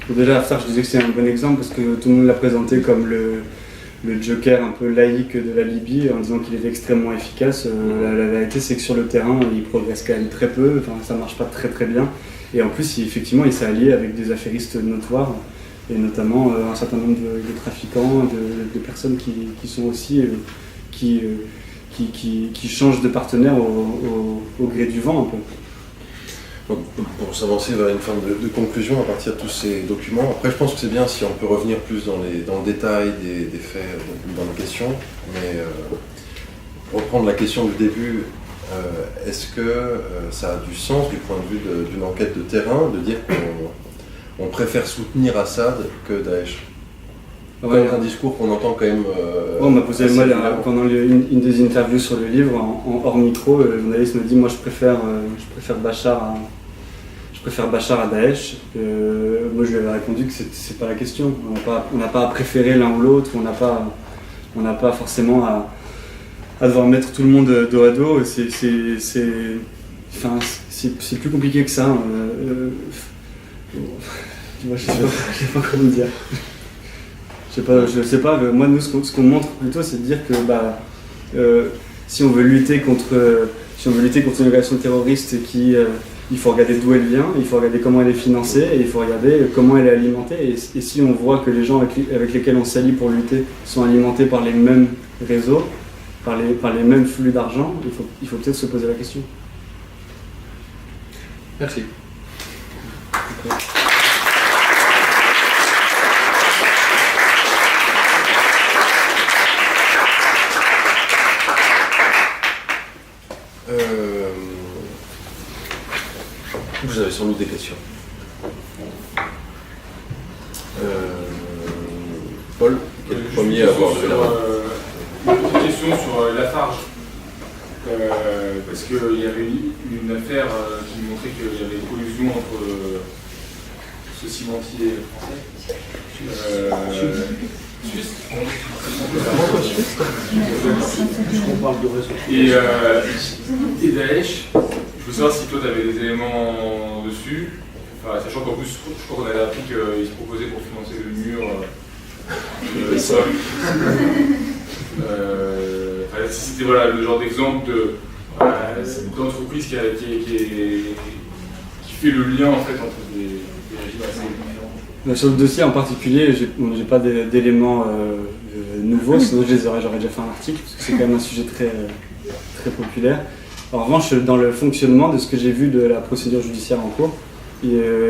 Déjà, Haftar, je disais que c'est un bon exemple parce que tout le monde l'a présenté comme le joker un peu laïque de la Libye, en disant qu'il était extrêmement efficace. La vérité, c'est que sur le terrain, il progresse quand même très peu, ça marche pas très très bien. Et en plus, effectivement, il s'est allié avec des affairistes notoires, et notamment un certain nombre de trafiquants, de personnes qui sont aussi... qui changent de partenaire au gré du vent un peu. Donc, pour s'avancer vers une forme de conclusion à partir de tous ces documents, après je pense que c'est bien si on peut revenir plus dans le détail des faits dans la question, mais reprendre la question du début, est-ce que ça a du sens du point de vue d'une enquête de terrain de dire qu'on préfère soutenir Assad que Daesh? Ouais, un discours qu'on entend quand même. On m'a posé pendant une des interviews sur le livre, en hors micro, le journaliste me dit moi je préfère Bachar à Daesh. Moi je lui avais répondu que c'est pas la question. On n'a pas à préférer l'un ou l'autre, on n'a pas forcément à devoir mettre tout le monde dos à dos. C'est plus compliqué que ça. Je sais pas comment dire. Je sais pas, moi nous ce qu'on montre plutôt c'est de dire que si on veut lutter contre une organisation terroriste il faut regarder d'où elle vient, il faut regarder comment elle est financée et il faut regarder comment elle est alimentée et si on voit que les gens avec lesquels on s'allie pour lutter sont alimentés par les mêmes réseaux, par les mêmes flux d'argent, il faut peut-être se poser la question. Merci. Vous avez sans doute des questions. Paul, qui est le premier à avoir levé la main. Une petite question sur Lafarge. Parce qu'il y avait une affaire qui montrait qu'il y avait une collusion entre ce cimentier français. Suisse. Et Daesh. Je veux savoir si toi tu avais des éléments dessus, sachant qu'en plus je crois qu'on avait appris qu'ils se proposaient pour financer le mur si c'était le genre d'exemple d'entreprise qui fait le lien en fait entre des régimes assez différents. Sur le dossier en particulier, j'ai pas d'éléments nouveaux, sinon j'aurais déjà fait un article, parce que c'est quand même un sujet très, très populaire. En revanche, dans le fonctionnement de ce que j'ai vu de la procédure judiciaire en cours,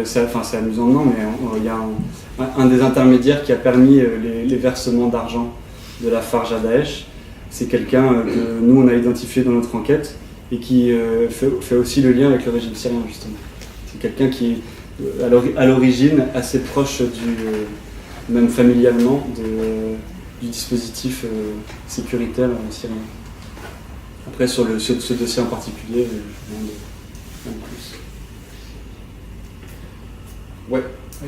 c'est amusant, non, mais il y a un des intermédiaires qui a permis les versements d'argent de la Farja Daesh. C'est quelqu'un que nous on a identifié dans notre enquête et qui fait aussi le lien avec le régime syrien, justement. C'est quelqu'un qui est à l'origine assez proche même familialement du dispositif sécuritaire syrien. Après, sur ce dossier en particulier, je demande un plus. Ouais.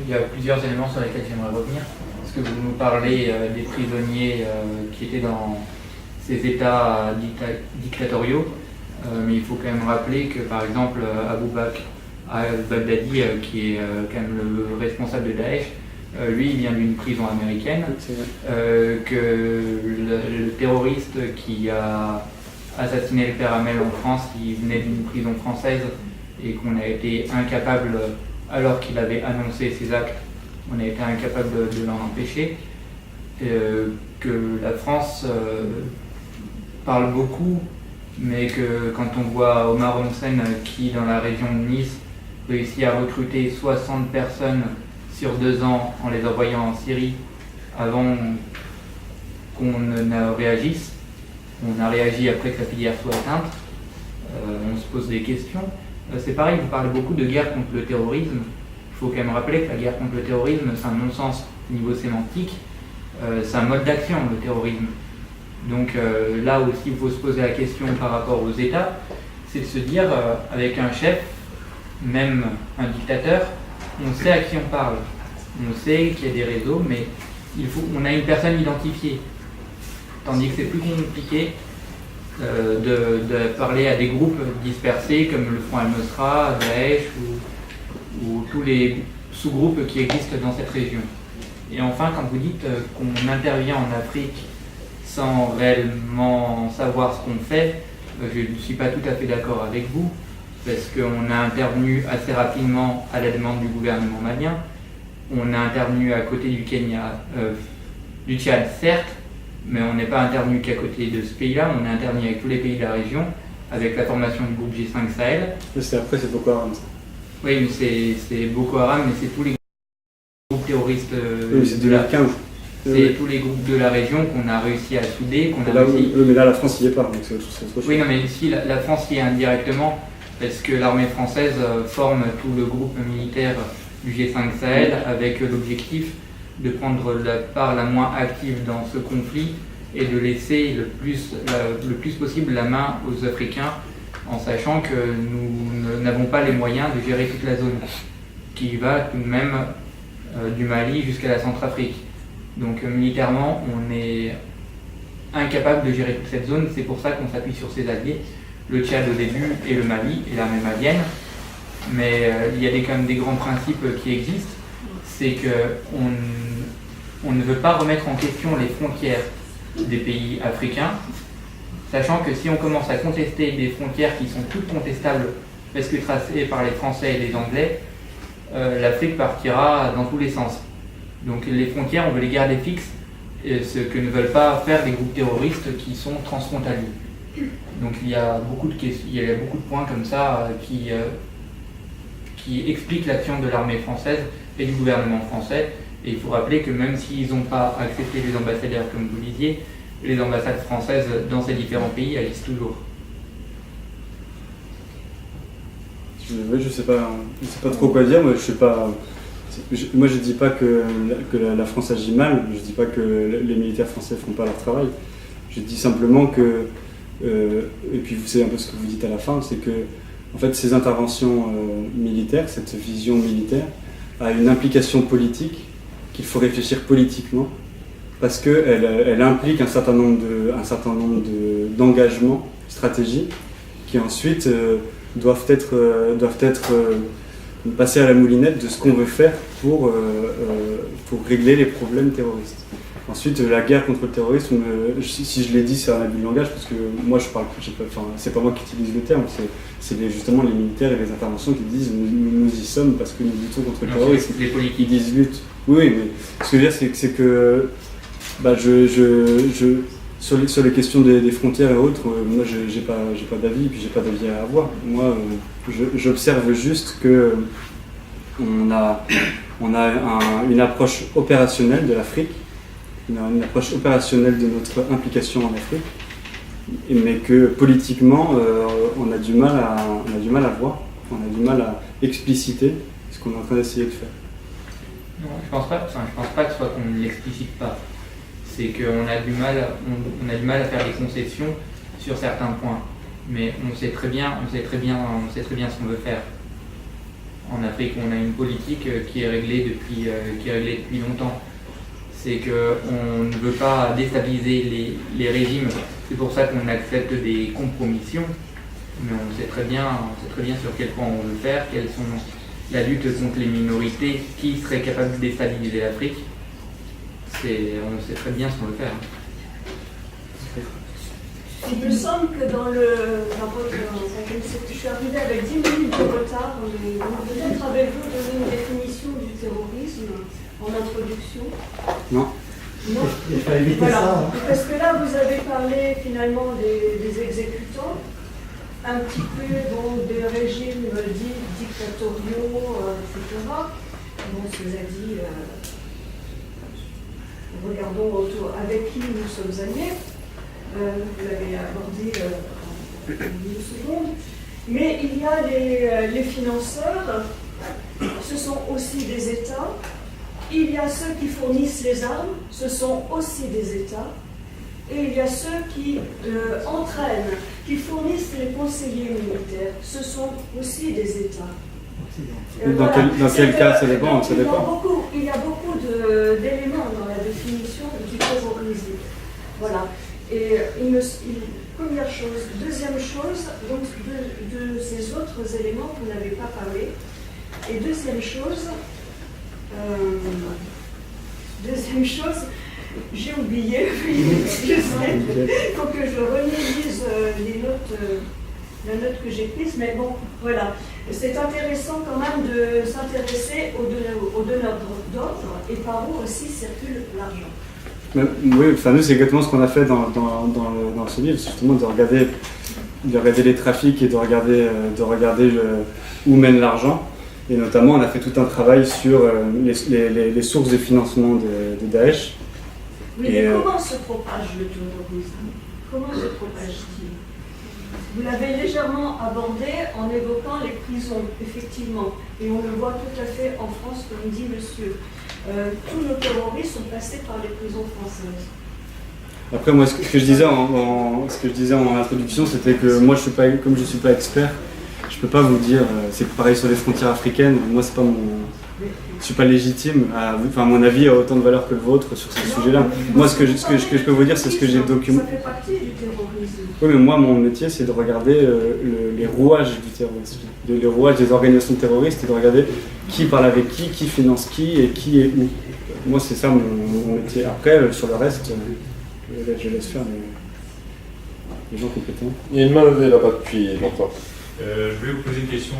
Il y a plusieurs éléments sur lesquels j'aimerais revenir. Parce que vous nous parlez des prisonniers qui étaient dans ces États dictatoriaux, mais il faut quand même rappeler que, par exemple, Abou Bakr al-Baghdadi, qui est quand même le responsable de Daesh, lui, il vient d'une prison américaine, que le terroriste qui a assassiné le père Hamel en France, qui venait d'une prison française et qu'on a été incapable, alors qu'il avait annoncé ses actes, on a été incapable de l'en empêcher, que la France parle beaucoup, mais que quand on voit Omar Homsen qui, dans la région de Nice, réussit à recruter 60 personnes sur 2 ans en les envoyant en Syrie avant qu'on ne réagisse. On a réagi après que la filière soit atteinte. On se pose des questions. C'est pareil, vous parlez beaucoup de guerre contre le terrorisme. Il faut quand même rappeler que la guerre contre le terrorisme, c'est un non-sens au niveau sémantique. C'est un mode d'action, le terrorisme. Donc là aussi, il faut se poser la question par rapport aux États, c'est de se dire, avec un chef, même un dictateur, on sait à qui on parle. On sait qu'il y a des réseaux, mais on a une personne identifiée. Tandis que c'est plus compliqué de parler à des groupes dispersés comme le Front Al-Nosra, Daesh ou tous les sous-groupes qui existent dans cette région. Et enfin, quand vous dites qu'on intervient en Afrique sans réellement savoir ce qu'on fait, je ne suis pas tout à fait d'accord avec vous, parce qu'on a intervenu assez rapidement à la demande du gouvernement malien. On a intervenu à côté du Kenya, du Tchad, certes, mais on n'est pas intervenu qu'à côté de ce pays-là, on a intervenu avec tous les pays de la région, avec la formation du groupe G5 Sahel. Après, c'est Boko Haram, ça. Oui, mais c'est Boko Haram, mais c'est tous les groupes terroristes oui, c'est 2015. C'est tous les groupes de la région qu'on a réussi à souder, mais là, la France n'y est pas, donc c'est autre chose. Oui, non, mais si, la France y est indirectement, parce que l'armée française forme tout le groupe militaire du G5 Sahel avec l'objectif de prendre la part la moins active dans ce conflit et de laisser le plus possible la main aux Africains, en sachant que nous n'avons pas les moyens de gérer toute la zone, qui va tout de même du Mali jusqu'à la Centrafrique. Donc militairement, on est incapable de gérer toute cette zone, c'est pour ça qu'on s'appuie sur ses alliés, le Tchad au début et le Mali et l'armée malienne. Mais il y a quand même des grands principes qui existent, c'est qu'on ne veut pas remettre en question les frontières des pays africains, sachant que si on commence à contester des frontières qui sont toutes contestables parce que tracées par les Français et les Anglais, l'Afrique partira dans tous les sens. Donc les frontières, on veut les garder fixes, ce que ne veulent pas faire les groupes terroristes qui sont transfrontaliers. Donc il y a beaucoup de points comme ça qui expliquent l'action de l'armée française et du gouvernement français. Et il faut rappeler que même s'ils n'ont pas accepté les ambassadeurs, comme vous disiez, les ambassades françaises dans ces différents pays agissent toujours. Je sais pas trop quoi dire. Moi, je dis pas que la France agit mal. Je dis pas que les militaires français font pas leur travail. Je dis simplement que, et puis vous savez un peu ce que vous dites à la fin, c'est que en fait ces interventions militaires, cette vision militaire, a une implication politique qu'il faut réfléchir politiquement, parce qu'elle implique un certain nombre d'engagements stratégiques qui ensuite doivent être passer à la moulinette de ce qu'on veut faire pour régler les problèmes terroristes. Ensuite, la guerre contre le terrorisme, si je l'ai dit, c'est un abus de langage, parce que moi, c'est pas moi qui utilise le terme, c'est justement les militaires et les interventions qui disent nous y sommes parce que nous luttons contre le terrorisme. Les politiques. Ils disent lutte. Oui, mais ce que je veux dire, c'est que sur les questions des frontières et autres, moi, j'ai pas d'avis, puis j'ai pas d'avis à avoir. Moi, j'observe juste que on a une approche opérationnelle de l'Afrique, une approche opérationnelle de notre implication en Afrique, mais que politiquement, on a du mal à voir, on a du mal à expliciter ce qu'on est en train d'essayer de faire. Non, je pense pas que ce soit qu'on ne l'explicite pas. C'est qu'on a du mal à faire des concessions sur certains points. Mais on sait très bien ce qu'on veut faire. En Afrique, on a une politique qui est réglée depuis longtemps. C'est qu'on ne veut pas déstabiliser les régimes. C'est pour ça qu'on accepte des compromissions. Mais on sait très bien sur quel point on veut faire, quelles sont la lutte contre les minorités, qui serait capable de déstabiliser l'Afrique. On sait très bien ce qu'on veut faire. Il me semble que dans le rapport je suis arrivée avec 10 minutes de retard. Peut-être avez-vous donné une définition du terrorisme en introduction? Non. Non. Il faut éviter Voilà. ça. Hein. Parce que là, vous avez parlé finalement des exécutants, un petit peu des régimes dits dictatoriaux, etc. Bon, cela dit, regardons autour avec qui nous sommes alliés. Vous l'avez abordé en une seconde. Mais il y a les financeurs, ce sont aussi des États. Il y a ceux qui fournissent les armes, ce sont aussi des États. Et il y a ceux qui entraînent, qui fournissent les conseillers militaires, ce sont aussi des États. Dans quel cas ça dépend, Il y a beaucoup d'éléments dans la définition du terrorisme. Voilà. Et première chose. Deuxième chose, donc de ces autres éléments qu'on n'avait pas parlé. Et deuxième chose, j'ai oublié, il faut que je relise la note que j'ai prise, mais bon, voilà. C'est intéressant quand même de s'intéresser aux donneurs d'ordre et par où aussi circule l'argent. Oui, enfin nous c'est exactement ce qu'on a fait dans ce livre, justement de regarder les trafics et de regarder où mène l'argent. Et notamment on a fait tout un travail sur les sources de financement de Daesh. Oui, mais comment se propage le terrorisme? Comment se propage-t-il? Vous l'avez légèrement abordé en évoquant les prisons, effectivement. Et on le voit tout à fait en France, comme dit monsieur. Tous nos terroristes sont passés par les prisons françaises. Après, moi, ce que je disais en introduction, c'était que moi, comme je ne suis pas expert, je ne peux pas vous dire, c'est pareil sur les frontières africaines, moi, c'est pas je ne suis pas légitime, mon avis a autant de valeur que le vôtre sur ces sujets-là. Moi, ce que je peux vous dire, c'est ce que j'ai documenté. Ça fait partie du terrorisme. Oui, mais moi, mon métier, c'est de regarder les rouages du terrorisme, les rouages des organisations terroristes, et de regarder qui parle avec qui finance qui et qui est où. Moi, c'est ça mon métier. Après, sur le reste, je laisse faire les gens compétents. Il y a une main levée là-bas depuis longtemps. Je voulais vous poser une question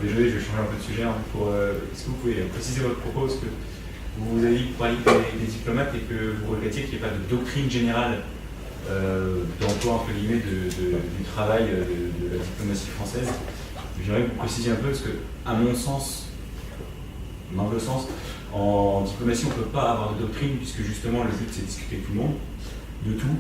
désolé, je vais changer un peu de sujet. Est-ce que vous pouvez préciser votre propos? Parce que vous avez parlé des diplomates et que vous regrettiez qu'il n'y ait pas de doctrine générale d'emploi entre guillemets du travail de la diplomatie française. J'aimerais que vous précisiez un peu parce que, à mon sens, mon humble sens, en diplomatie on ne peut pas avoir de doctrine puisque justement le but c'est de discuter avec tout le monde, de tout,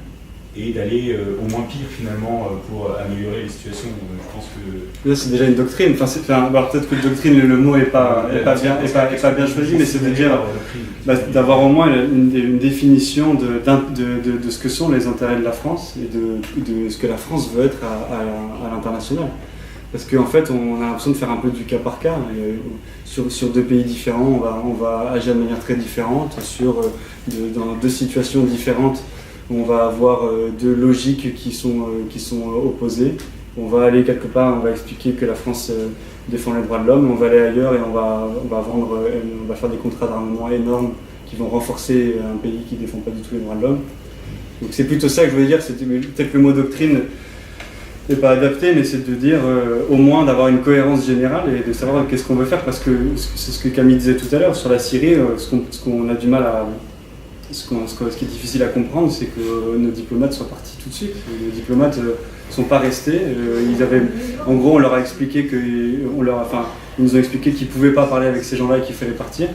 et d'aller au moins pire finalement pour améliorer les situations. Je pense que... Là c'est déjà une doctrine, alors peut-être que doctrine le mot n'est pas bien choisi, mais c'est de dire d'avoir au moins une définition de ce que sont les intérêts de la France et de ce que la France veut être à l'international. Parce qu'en fait on a l'impression de faire un peu du cas par cas. Sur deux pays différents, on va agir de manière très différente, dans deux situations différentes. On va avoir deux logiques qui sont opposées. On va aller quelque part, on va expliquer que la France défend les droits de l'homme, on va aller ailleurs et on va faire des contrats d'armement énormes qui vont renforcer un pays qui ne défend pas du tout les droits de l'homme. Donc c'est plutôt ça que je voulais dire, peut-être que le mot doctrine n'est pas adapté, mais c'est de dire au moins d'avoir une cohérence générale et de savoir qu'est-ce qu'on veut faire, parce que c'est ce que Camille disait tout à l'heure sur la Syrie, ce qu'on a du mal à... Ce qui est difficile à comprendre, c'est que nos diplomates soient partis tout de suite. Les diplomates ne sont pas restés. En gros, on leur a expliqué Ils nous ont expliqué qu'ils ne pouvaient pas parler avec ces gens-là et qu'il fallait partir.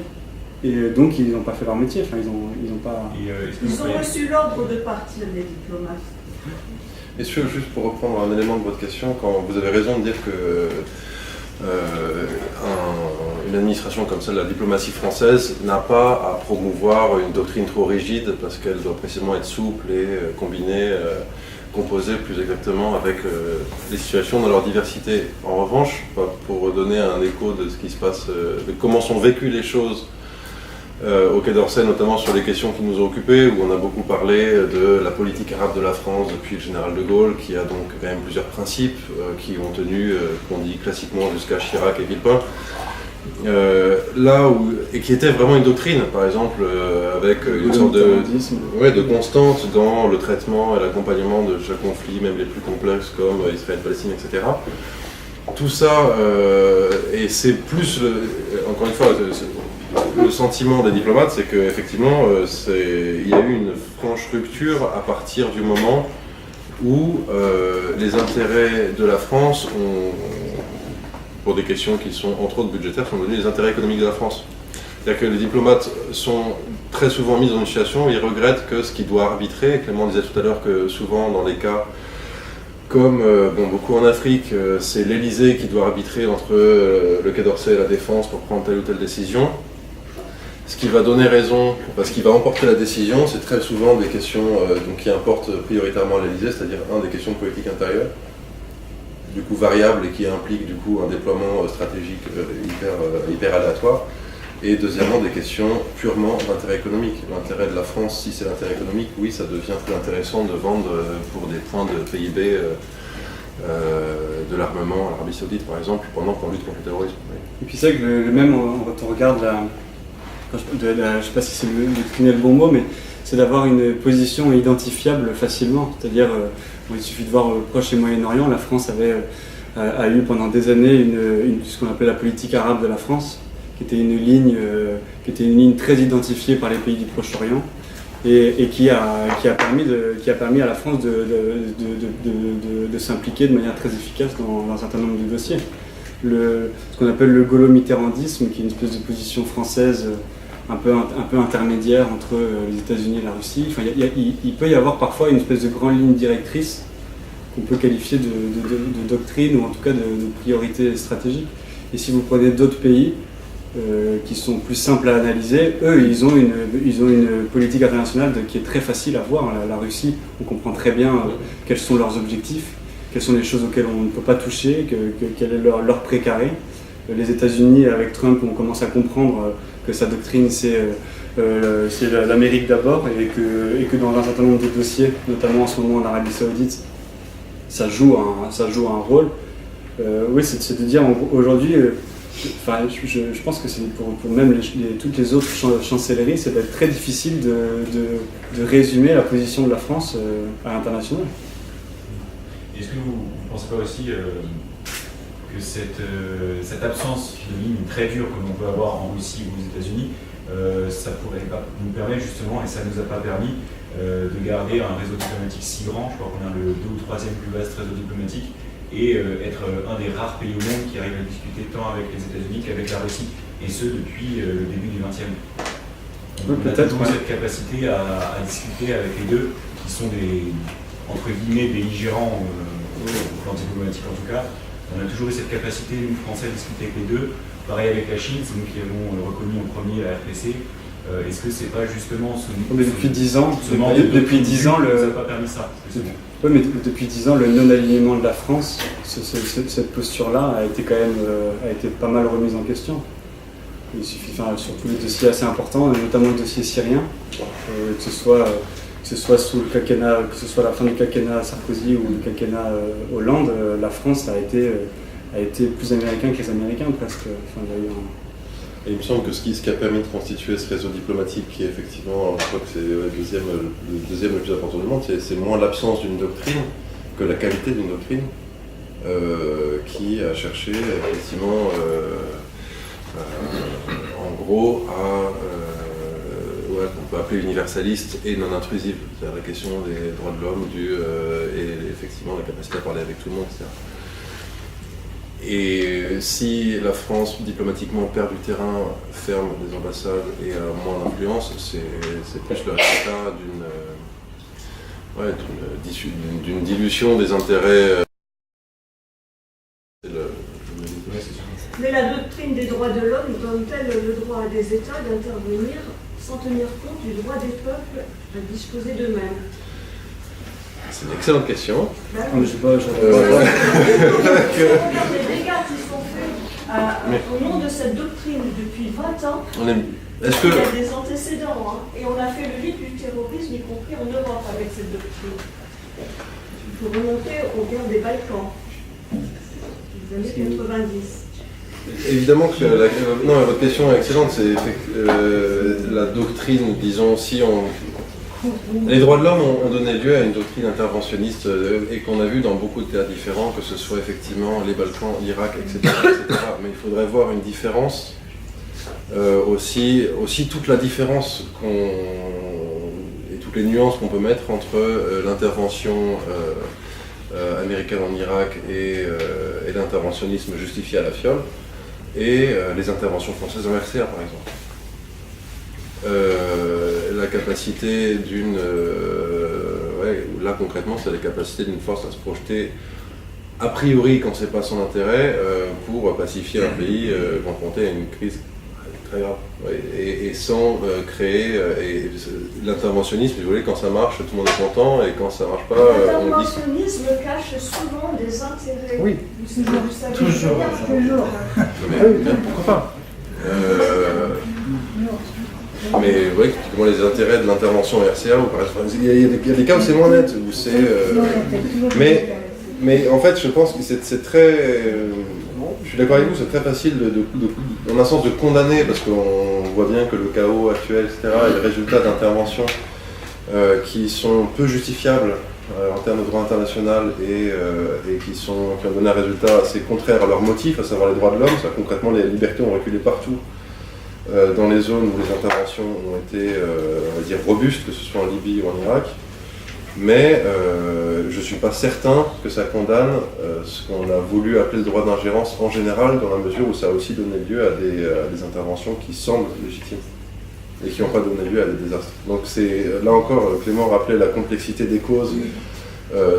Et donc, ils n'ont pas fait leur métier. Enfin, ils ont pas... Ils ont reçu l'ordre de partir, les diplomates. Messieurs, juste pour reprendre un élément de votre question, quand vous avez raison de dire que une administration comme celle de la diplomatie française n'a pas à promouvoir une doctrine trop rigide parce qu'elle doit précisément être souple et combinée, composée plus exactement avec les situations dans leur diversité. En revanche, pour donner un écho de ce qui se passe, de comment sont vécues les choses au Quai d'Orsay, notamment sur les questions qui nous ont occupés, où on a beaucoup parlé de la politique arabe de la France depuis le général de Gaulle, qui a donc quand même plusieurs principes qui ont tenu, qu'on dit classiquement, jusqu'à Chirac et Villepin. Et qui était vraiment une doctrine, par exemple, avec une sorte de constante dans le traitement et l'accompagnement de chaque conflit, même les plus complexes comme Israël-Palestine, etc. Tout ça, et c'est plus, encore une fois, le sentiment des diplomates, c'est qu'effectivement, il y a eu une franche rupture à partir du moment où les intérêts de la France, pour des questions qui sont entre autres budgétaires, sont devenus les intérêts économiques de la France. C'est-à-dire que les diplomates sont très souvent mis dans une situation où ils regrettent que ce qui doit arbitrer, Clément disait tout à l'heure que souvent dans les cas comme beaucoup en Afrique, c'est l'Élysée qui doit arbitrer entre le Quai d'Orsay et la Défense pour prendre telle ou telle décision. Ce qui va donner raison, parce qu'il va emporter la décision, c'est très souvent des questions qui importent prioritairement à l'Élysée, c'est-à-dire des questions de politique intérieure, du coup variables et qui impliquent du coup un déploiement stratégique hyper aléatoire, et deuxièmement des questions purement d'intérêt économique. L'intérêt de la France, si c'est l'intérêt économique, oui, ça devient très intéressant de vendre pour des points de PIB de l'armement à l'Arabie Saoudite par exemple, pendant qu'on lutte contre le terrorisme. Oui. Et puis c'est vrai que le même, quand on regarde je ne sais pas si c'est le bon mot, mais c'est d'avoir une position identifiable facilement. C'est-à-dire, il suffit de voir au Proche et Moyen-Orient, la France a eu pendant des années ce qu'on appelait la politique arabe de la France, qui était une ligne très identifiée par les pays du Proche-Orient et qui a permis à la France de s'impliquer de manière très efficace dans un certain nombre de dossiers. Ce qu'on appelle le gaulo-mitterrandisme, qui est une espèce de position française un peu intermédiaire entre les États-Unis et la Russie. Enfin, il peut y avoir parfois une espèce de grande ligne directrice qu'on peut qualifier de doctrine ou en tout cas de priorité stratégique. Et si vous prenez d'autres pays qui sont plus simples à analyser, eux, ils ont une politique internationale qui est très facile à voir. La Russie, on comprend très bien quels sont leurs objectifs, quelles sont les choses auxquelles on ne peut pas toucher, quel est leur précaré. Les États-Unis, avec Trump, on commence à comprendre que sa doctrine, c'est l'Amérique d'abord, et que dans un certain nombre de dossiers, notamment en ce moment en Arabie Saoudite, ça joue un rôle. Oui, c'est de dire aujourd'hui, je pense que c'est pour même toutes les autres chancelleries, c'est d'être très difficile de résumer la position de la France à l'international. Est-ce que vous ne pensez pas aussi que cette absence de ligne très dure que l'on peut avoir en Russie ou aux États-Unis, ça pourrait pas nous permettre justement, et ça ne nous a pas permis, de garder un réseau diplomatique si grand, je crois qu'on a le 2e ou 3e plus vaste réseau diplomatique, et être un des rares pays au monde qui arrive à discuter tant avec les États-Unis qu'avec la Russie, et ce depuis le début du XXe. On a toujours cette capacité à discuter avec les deux, qui sont des, entre guillemets, belligérants, au plan diplomatique en tout cas. On a toujours eu cette capacité, nous Français, à discuter avec les deux. Pareil avec la Chine, c'est nous qui avons reconnu en premier la RPC. Est-ce que c'est pas justement depuis 10 ans, depuis 10 ans, nous a pas permis ça. Oui, mais depuis 10 ans, le non-alignement de la France, cette posture-là a été quand même pas mal remise en question. Il suffit, surtout les dossiers assez importants, notamment le dossier syrien, que ce soit sous le quinquennat, que ce soit la fin du quinquennat Sarkozy ou le quinquennat Hollande, la France a été plus américain que les Américains presque. Et il me semble que ce qui a permis de constituer ce réseau diplomatique, qui est effectivement, je crois que c'est le deuxième le plus important du monde, c'est moins l'absence d'une doctrine que la qualité d'une doctrine, qui a cherché effectivement, en gros, à qu'on peut appeler universaliste et non intrusive, c'est-à-dire la question des droits de l'homme et effectivement la capacité à parler avec tout le monde, etc. Et si la France, diplomatiquement, perd du terrain, ferme des ambassades et a moins d'influence, c'est plus le résultat d'une dilution des intérêts. Mais la doctrine des droits de l'homme donne-t-elle le droit des États d'intervenir sans tenir compte du droit des peuples à disposer d'eux-mêmes? C'est une excellente question. Ben, Je sais pas, les dégâts qui sont faits au nom de cette doctrine depuis 20 ans, il y a des antécédents, hein, et on a fait le lit du terrorisme, y compris en Europe, avec cette doctrine. Il faut remonter aux guerres des Balkans, des années 90. Évidemment que votre question est excellente. C'est la doctrine, disons, si les droits de l'homme ont donné lieu à une doctrine interventionniste et qu'on a vu dans beaucoup de théâtres différents, que ce soit effectivement les Balkans, l'Irak, etc., Mais il faudrait voir une différence, aussi toute la différence et toutes les nuances qu'on peut mettre entre l'intervention américaine en Irak et l'interventionnisme justifié à la fiole et les interventions françaises en RCA, par exemple. La capacité là concrètement, c'est la capacité d'une force à se projeter a priori quand c'est pas son intérêt pour pacifier un pays confronté à une crise très grave et sans créer l'interventionnisme. Vous voyez, quand ça marche, tout le monde est content, et quand ça marche pas, on dit. L'interventionnisme cache souvent des intérêts. Oui, vous savez, toujours. Mais Pourquoi pas? Mais oui, typiquement les intérêts de l'intervention RCA, ou par exemple, il y a des cas où c'est moins net, où c'est. Mais en fait, je pense que c'est très. Je suis d'accord avec vous, c'est très facile en un sens de condamner, parce qu'on voit bien que le chaos actuel, etc., est le résultat d'interventions qui sont peu justifiables en termes de droit international et qui ont donné un résultat assez contraire à leurs motifs, à savoir les droits de l'homme. Concrètement, les libertés ont reculé partout dans les zones où les interventions ont été, on va dire, robustes, que ce soit en Libye ou en Irak. Mais je ne suis pas certain que ça condamne ce qu'on a voulu appeler le droit d'ingérence en général, dans la mesure où ça a aussi donné lieu à des interventions qui semblent légitimes et qui n'ont pas donné lieu à des désastres. Donc là encore, Clément rappelait la complexité des causes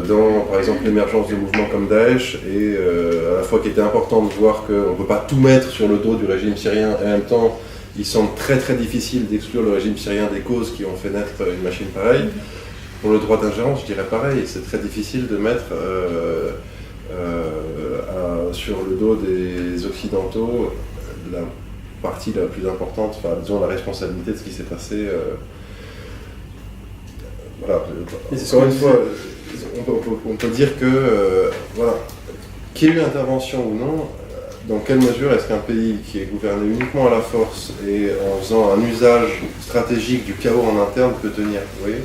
dans, par exemple, l'émergence de mouvements comme Daesh, et à la fois qu'il était important de voir qu'on ne peut pas tout mettre sur le dos du régime syrien, et en même temps, il semble très très difficile d'exclure le régime syrien des causes qui ont fait naître une machine pareille. Pour le droit d'ingérence, je dirais pareil, c'est très difficile de mettre sur le dos des Occidentaux la partie la plus importante, enfin disons la responsabilité de ce qui s'est passé. Voilà. Encore une fois, on peut dire que, voilà, qu'il y ait eu intervention ou non, dans quelle mesure est-ce qu'un pays qui est gouverné uniquement à la force et en faisant un usage stratégique du chaos en interne peut tenir, vous voyez ?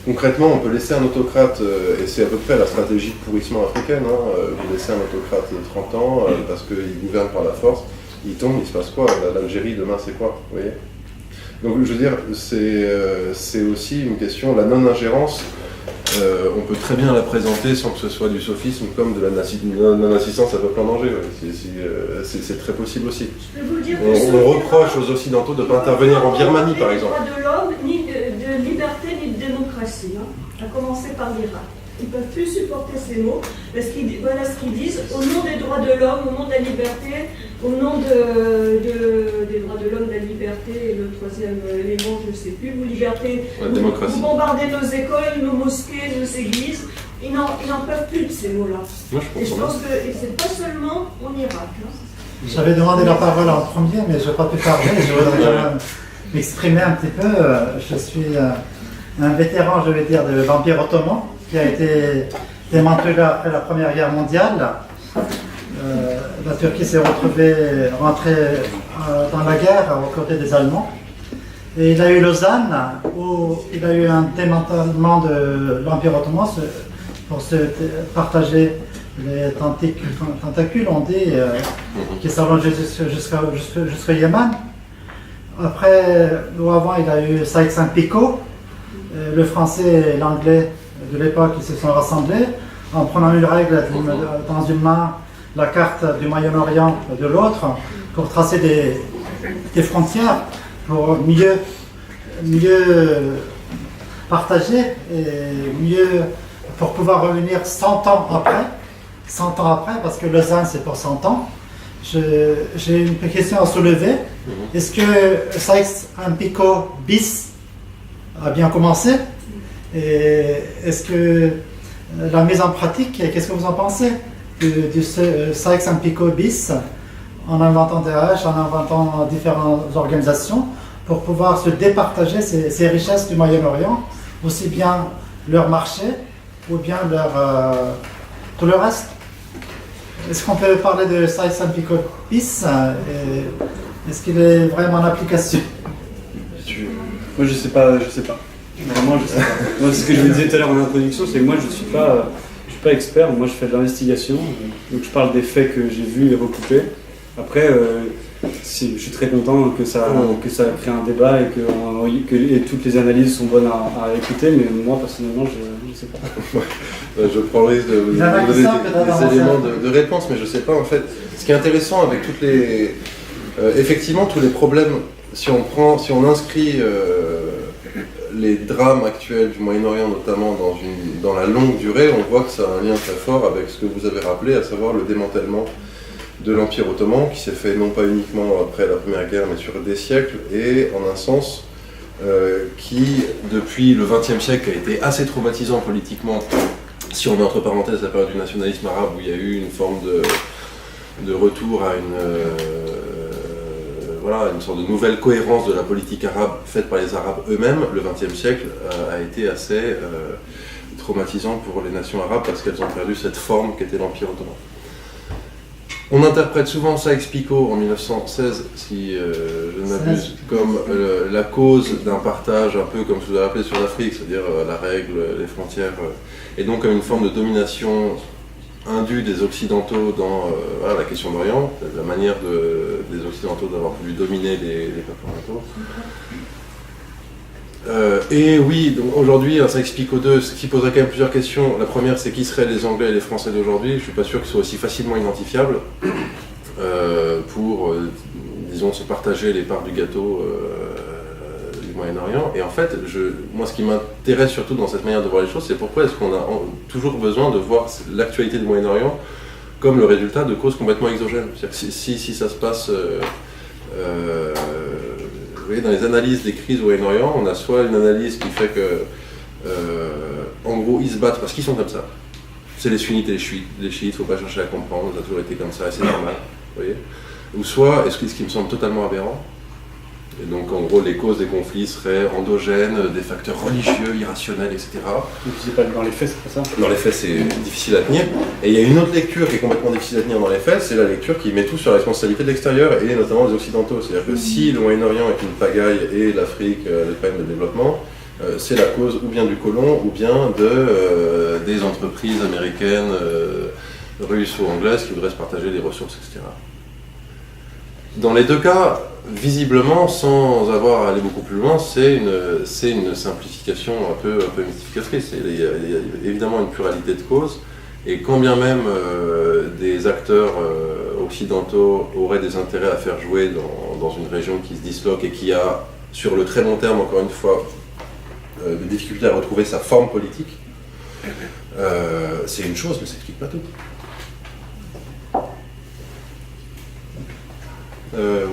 Concrètement, on peut laisser un autocrate, et c'est à peu près la stratégie de pourrissement africaine, vous laissez un autocrate de 30 ans parce qu'il gouverne par la force, il tombe, il se passe quoi? L'Algérie demain c'est quoi, vous voyez? Donc je veux dire, c'est aussi une question, la non-ingérence, on peut très bien la présenter sans que ce soit du sophisme comme de la non-assistance à peuple en danger, c'est très possible aussi. Je peux vous dire On reproche aux Occidentaux de ne pas intervenir en Birmanie par exemple. Ni de droits de l'homme, ni de liberté, ni de démocratie, à commencer par l'Irak. Ils ne peuvent plus supporter ces mots, parce voilà ce qu'ils disent: au nom des droits de l'homme, au nom de la liberté, au nom des droits de l'homme, de la liberté, et le troisième élément, je ne sais plus, vous liberté, la démocratie. Vous bombardez nos écoles, nos mosquées, nos églises. Ils n'en peuvent plus de ces mots-là. Et je pense que c'est pas seulement en Irak. J'avais demandé la parole en premier, mais je n'ai pas pu parler. Je voudrais quand même m'exprimer un petit peu. Je suis un vétéran, je vais dire, de l'Empire ottoman, qui a été démantelé après la Première Guerre mondiale. La Turquie s'est rentrée dans la guerre aux côtés des Allemands. Et il a eu Lausanne, où il a eu un démantèlement de l'Empire ottoman pour se partager les tentacules, on dit, qui s'allongent jusqu'au Yémen. Après, ou avant, il a eu Sykes-Picot. Le français et l'anglais de l'époque, ils se sont rassemblés en prenant une règle dans une main la carte du Moyen-Orient de l'autre, pour tracer des frontières, pour mieux partager et mieux pour pouvoir revenir 100 ans après, parce que Lausanne c'est pour 100 ans. J'ai une question à soulever. Est-ce que Sykes-Picot bis a bien commencé? Et est-ce que la mise en pratique, qu'est-ce que vous en pensez du Sykes-Picot bis, en inventant DH, en inventant différentes organisations pour pouvoir se départager ces richesses du Moyen-Orient, aussi bien leur marché ou bien tout le reste? Est-ce qu'on peut parler de Sykes-Picot bis? Est-ce qu'il est vraiment en application? Moi je sais pas. Vraiment je sais pas. Moi c'est ce que je vous disais tout à l'heure en introduction, c'est que moi je suis pas expert, moi je fais de l'investigation, donc je parle des faits que j'ai vus et recoupés. Après je suis très content que ça crée un débat et que toutes les analyses sont bonnes à écouter, mais moi personnellement je sais pas. Je prends le risque de vous donner des éléments de réponse, mais je sais pas en fait. Ce qui est intéressant avec toutes les... effectivement, tous les problèmes, si on inscrit les drames actuels du Moyen-Orient, notamment dans la longue durée, on voit que ça a un lien très fort avec ce que vous avez rappelé, à savoir le démantèlement de l'Empire ottoman, qui s'est fait non pas uniquement après la Première Guerre, mais sur des siècles, et en un sens qui, depuis le XXe siècle, a été assez traumatisant politiquement, si on met entre parenthèses la période du nationalisme arabe, où il y a eu une forme de retour à une sorte de nouvelle cohérence de la politique arabe faite par les Arabes eux-mêmes. Le XXe siècle a été assez traumatisant pour les nations arabes parce qu'elles ont perdu cette forme qu'était l'Empire ottoman. On interprète souvent Sykes-Picot en 1916, si je ne m'abuse, comme la cause d'un partage un peu comme je vous avez appelé sur l'Afrique, c'est-à-dire la règle, les frontières, et donc comme une forme de domination indue des Occidentaux dans la question d'Orient, la manière des Occidentaux d'avoir voulu dominer les peuples orientaux. Et oui, donc aujourd'hui, un Sykes-Picot 2, ce qui poserait quand même plusieurs questions. La première, c'est qui seraient les Anglais et les Français d'aujourd'hui? Je ne suis pas sûr qu'ils soient aussi facilement identifiables pour, disons, se partager les parts du gâteau du Moyen-Orient. Et en fait, moi, ce qui m'intéresse surtout dans cette manière de voir les choses, c'est pourquoi est-ce qu'on a toujours besoin de voir l'actualité du Moyen-Orient comme le résultat de causes complètement exogènes. C'est-à-dire que si ça se passe... vous voyez, dans les analyses des crises au Moyen-Orient, on a soit une analyse qui fait que, en gros, ils se battent parce qu'ils sont comme ça. C'est les sunnites et les chiites. Les chiites, il ne faut pas chercher à comprendre, ça a toujours été comme ça, et c'est normal. Vous voyez. Ou soit, ce qui me semble totalement aberrant, et donc en gros, les causes des conflits seraient endogènes, des facteurs religieux, irrationnels, etc. Donc c'est pas dans les faits, c'est pas ça? Dans les faits, c'est difficile à tenir. Et il y a une autre lecture qui est complètement difficile à tenir dans les faits, c'est la lecture qui met tout sur la responsabilité de l'extérieur, et notamment des Occidentaux. C'est-à-dire que si le Moyen-Orient est une pagaille et l'Afrique les problèmes de développement, c'est la cause ou bien du colon, ou bien des entreprises américaines, russes ou anglaises qui voudraient se partager les ressources, etc. Dans les deux cas, visiblement, sans avoir à aller beaucoup plus loin, c'est une simplification un peu mystificatrice. Il y a évidemment une pluralité de causes, et quand bien même des acteurs occidentaux auraient des intérêts à faire jouer dans une région qui se disloque et qui a, sur le très long terme, encore une fois, des difficultés à retrouver sa forme politique, c'est une chose, mais ça n'explique pas tout.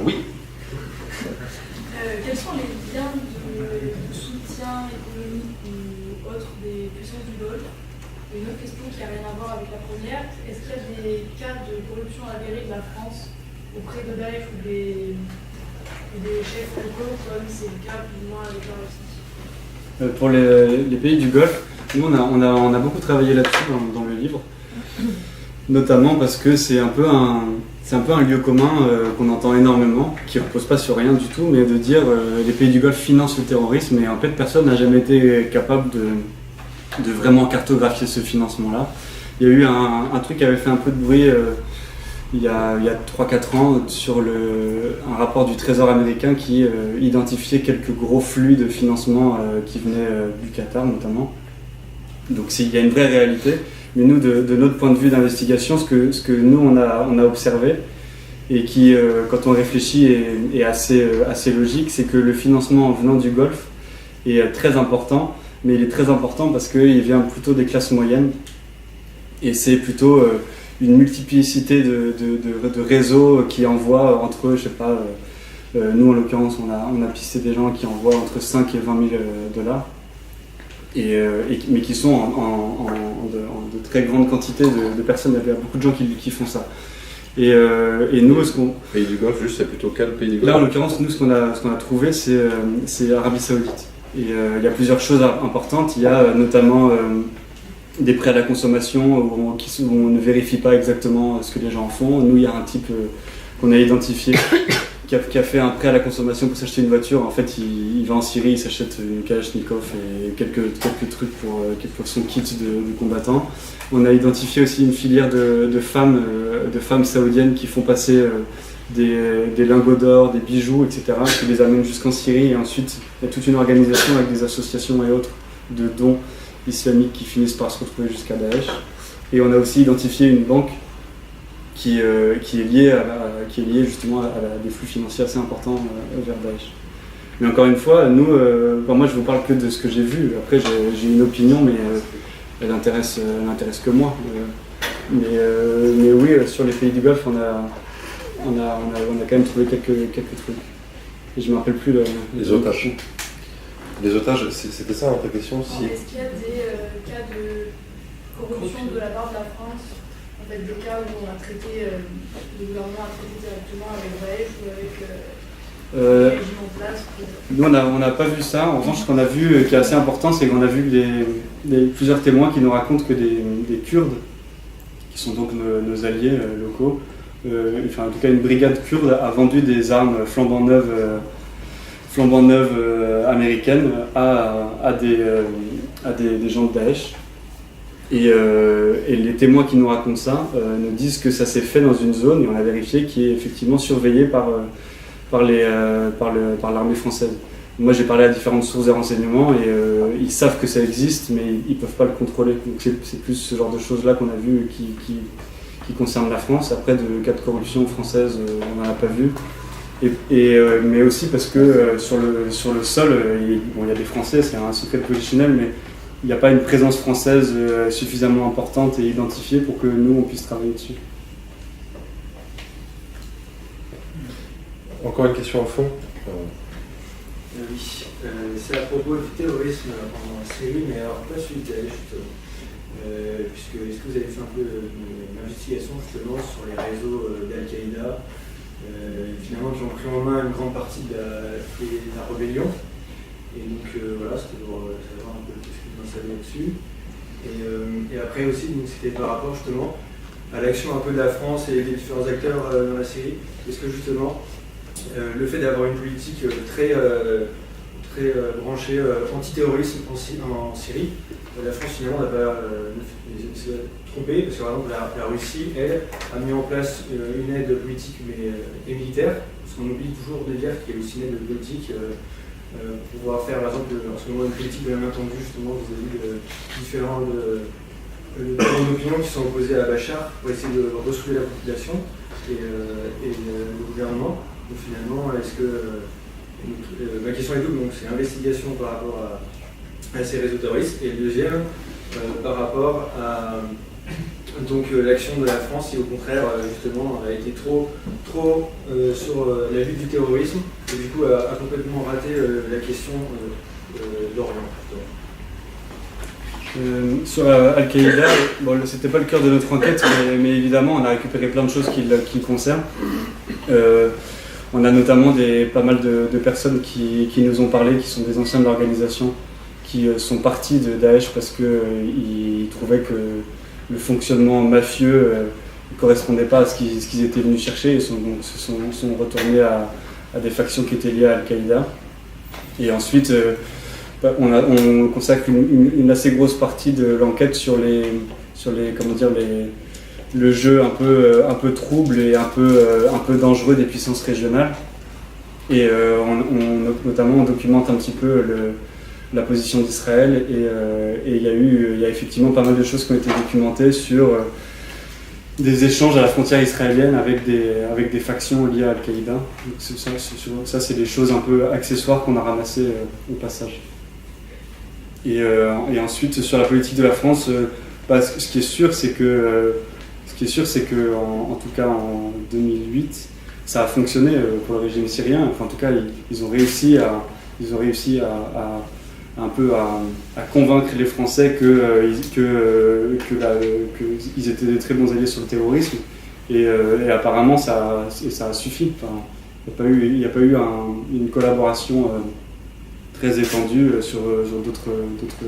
Oui. Quels sont les liens de soutien économique ou autre des puissances du Golfe? Une autre question qui n'a rien à voir avec la première, est-ce qu'il y a des cas de corruption avérée de la France auprès de Daesh ou des chefs locaux, comme c'est le cas plus ou moins avec la Russie? Pour les pays du Golfe, nous on a beaucoup travaillé là-dessus dans le livre, notamment parce que c'est un peu un lieu commun qu'on entend énormément, qui ne repose pas sur rien du tout, mais de dire les pays du Golfe financent le terrorisme, et en fait personne n'a jamais été capable de vraiment cartographier ce financement-là. Il y a eu un truc qui avait fait un peu de bruit il y a 3-4 ans sur un rapport du Trésor américain qui identifiait quelques gros flux de financement qui venaient du Qatar notamment. Donc il y a une vraie réalité. Mais nous, de notre point de vue d'investigation, ce que nous, on a observé, et qui, quand on réfléchit, est assez logique, c'est que le financement venant du Golfe est très important, mais il est très important parce qu'il vient plutôt des classes moyennes, et c'est plutôt une multiplicité de réseaux qui envoient entre eux, je sais pas, nous en l'occurrence on a pisté des gens qui envoient entre 5 et 20 000 dollars, mais qui sont en de très grandes quantités de personnes. Il y a beaucoup de gens qui font ça. Et nous, Pays du Golfe, juste, c'est plutôt quel pays du Golfe? Là, en l'occurrence, nous, ce qu'on a trouvé, c'est l'Arabie Saoudite. Et il y a plusieurs choses importantes. Il y a notamment des prêts à la consommation où on ne vérifie pas exactement ce que les gens font. Nous, il y a un type qu'on a identifié qui a fait un prêt à la consommation pour s'acheter une voiture. En fait, il va en Syrie, il s'achète une Kalachnikov et quelques trucs pour son kit de combattant. On a identifié aussi une filière de femmes saoudiennes qui font passer des lingots d'or, des bijoux, etc., qui les amènent jusqu'en Syrie. Et ensuite, il y a toute une organisation avec des associations et autres de dons islamiques qui finissent par se retrouver jusqu'à Daesh. Et on a aussi identifié une banque qui est liée justement à des flux financiers assez importants vers Daesh. Mais encore une fois, nous, moi je vous parle que de ce que j'ai vu. Après, j'ai une opinion, mais elle n'intéresse que moi. Mais oui, sur les pays du Golfe, on a quand même trouvé quelques trucs. Et je ne me rappelle plus les otages. Les otages, c'était ça votre question si... Est-ce qu'il y a des cas de corruption de la part de la France? En fait, des cas où le gouvernement a traité directement avec Daesh ou avec le régime en place? Nous, on n'a pas vu ça. En revanche, ce qu'on a vu, qui est assez important, c'est qu'on a vu plusieurs témoins qui nous racontent que des Kurdes, qui sont donc nos alliés locaux, enfin en tout cas une brigade kurde a vendu des armes flambant neuves américaines à des gens de Daesh. Et les témoins qui nous racontent ça nous disent que ça s'est fait dans une zone, et on a vérifié, qui est effectivement surveillée par l'armée française. Moi j'ai parlé à différentes sources de renseignements et ils savent que ça existe, mais ils ne peuvent pas le contrôler. Donc c'est plus ce genre de choses-là qu'on a vu qui concerne la France. Après, de cas de corruption française, on n'en a pas vu. Mais aussi parce que sur le sol, il y a des Français, c'est un secret positionnel, mais il n'y a pas une présence française suffisamment importante et identifiée pour que nous, on puisse travailler dessus. Encore une question au fond. Oui, c'est à propos du terrorisme en Syrie, mais alors pas celui de Daesh justement. Est-ce que vous avez fait un peu une investigation justement sur les réseaux d'Al-Qaïda finalement qui ont pris en main une grande partie de la rébellion? Et donc voilà, c'était pour savoir un peu ce que vous en savez là-dessus. Et après aussi, c'était par rapport justement à l'action un peu de la France et des différents acteurs dans la Syrie. Est-ce que justement le fait d'avoir une politique très branchée antiterrorisme en Syrie, la France finalement n'a pas s'est trompée, parce que par exemple la Russie, elle, a mis en place une aide politique et militaire, parce qu'on oublie toujours de dire qu'il y a aussi une aide politique pour pouvoir faire par exemple en ce moment une politique de la main tendue justement vis-à-vis de différents d'opinions qui sont opposés à Bachar pour essayer de ressouder la population et le gouvernement. Donc finalement, est-ce que ma question est double, donc c'est investigation par rapport à ces réseaux terroristes, et le deuxième par rapport à l'action de la France qui au contraire justement a été trop sur la lutte du terrorisme et du coup a complètement raté la question d'Orient. Sur Al-Qaïda, bon, c'était pas le cœur de notre enquête, mais évidemment on a récupéré plein de choses qui le concernent. On a notamment pas mal de personnes qui nous ont parlé, qui sont des anciens de l'organisation, qui sont partis de Daesh parce qu'ils trouvaient que le fonctionnement mafieux ne correspondait pas à ce qu'ils étaient venus chercher et se sont retournés à des factions qui étaient liées à Al-Qaïda. Et ensuite, on consacre une assez grosse partie de l'enquête sur le jeu un peu trouble et un peu dangereux des puissances régionales. Et notamment on documente un petit peu la position d'Israël, et il y a effectivement pas mal de choses qui ont été documentées sur des échanges à la frontière israélienne avec des factions liées à Al-Qaïda. Donc ça, c'est des choses un peu accessoires qu'on a ramassées au passage. Et ensuite, sur la politique de la France, ce qui est sûr, c'est que en tout cas en 2008, ça a fonctionné pour le régime syrien. Enfin, en tout cas, ils ont réussi à un peu à convaincre les Français qu'ils étaient des très bons alliés sur le terrorisme. Et apparemment, ça a suffi. Enfin, il n'y a pas eu une collaboration très étendue sur d'autres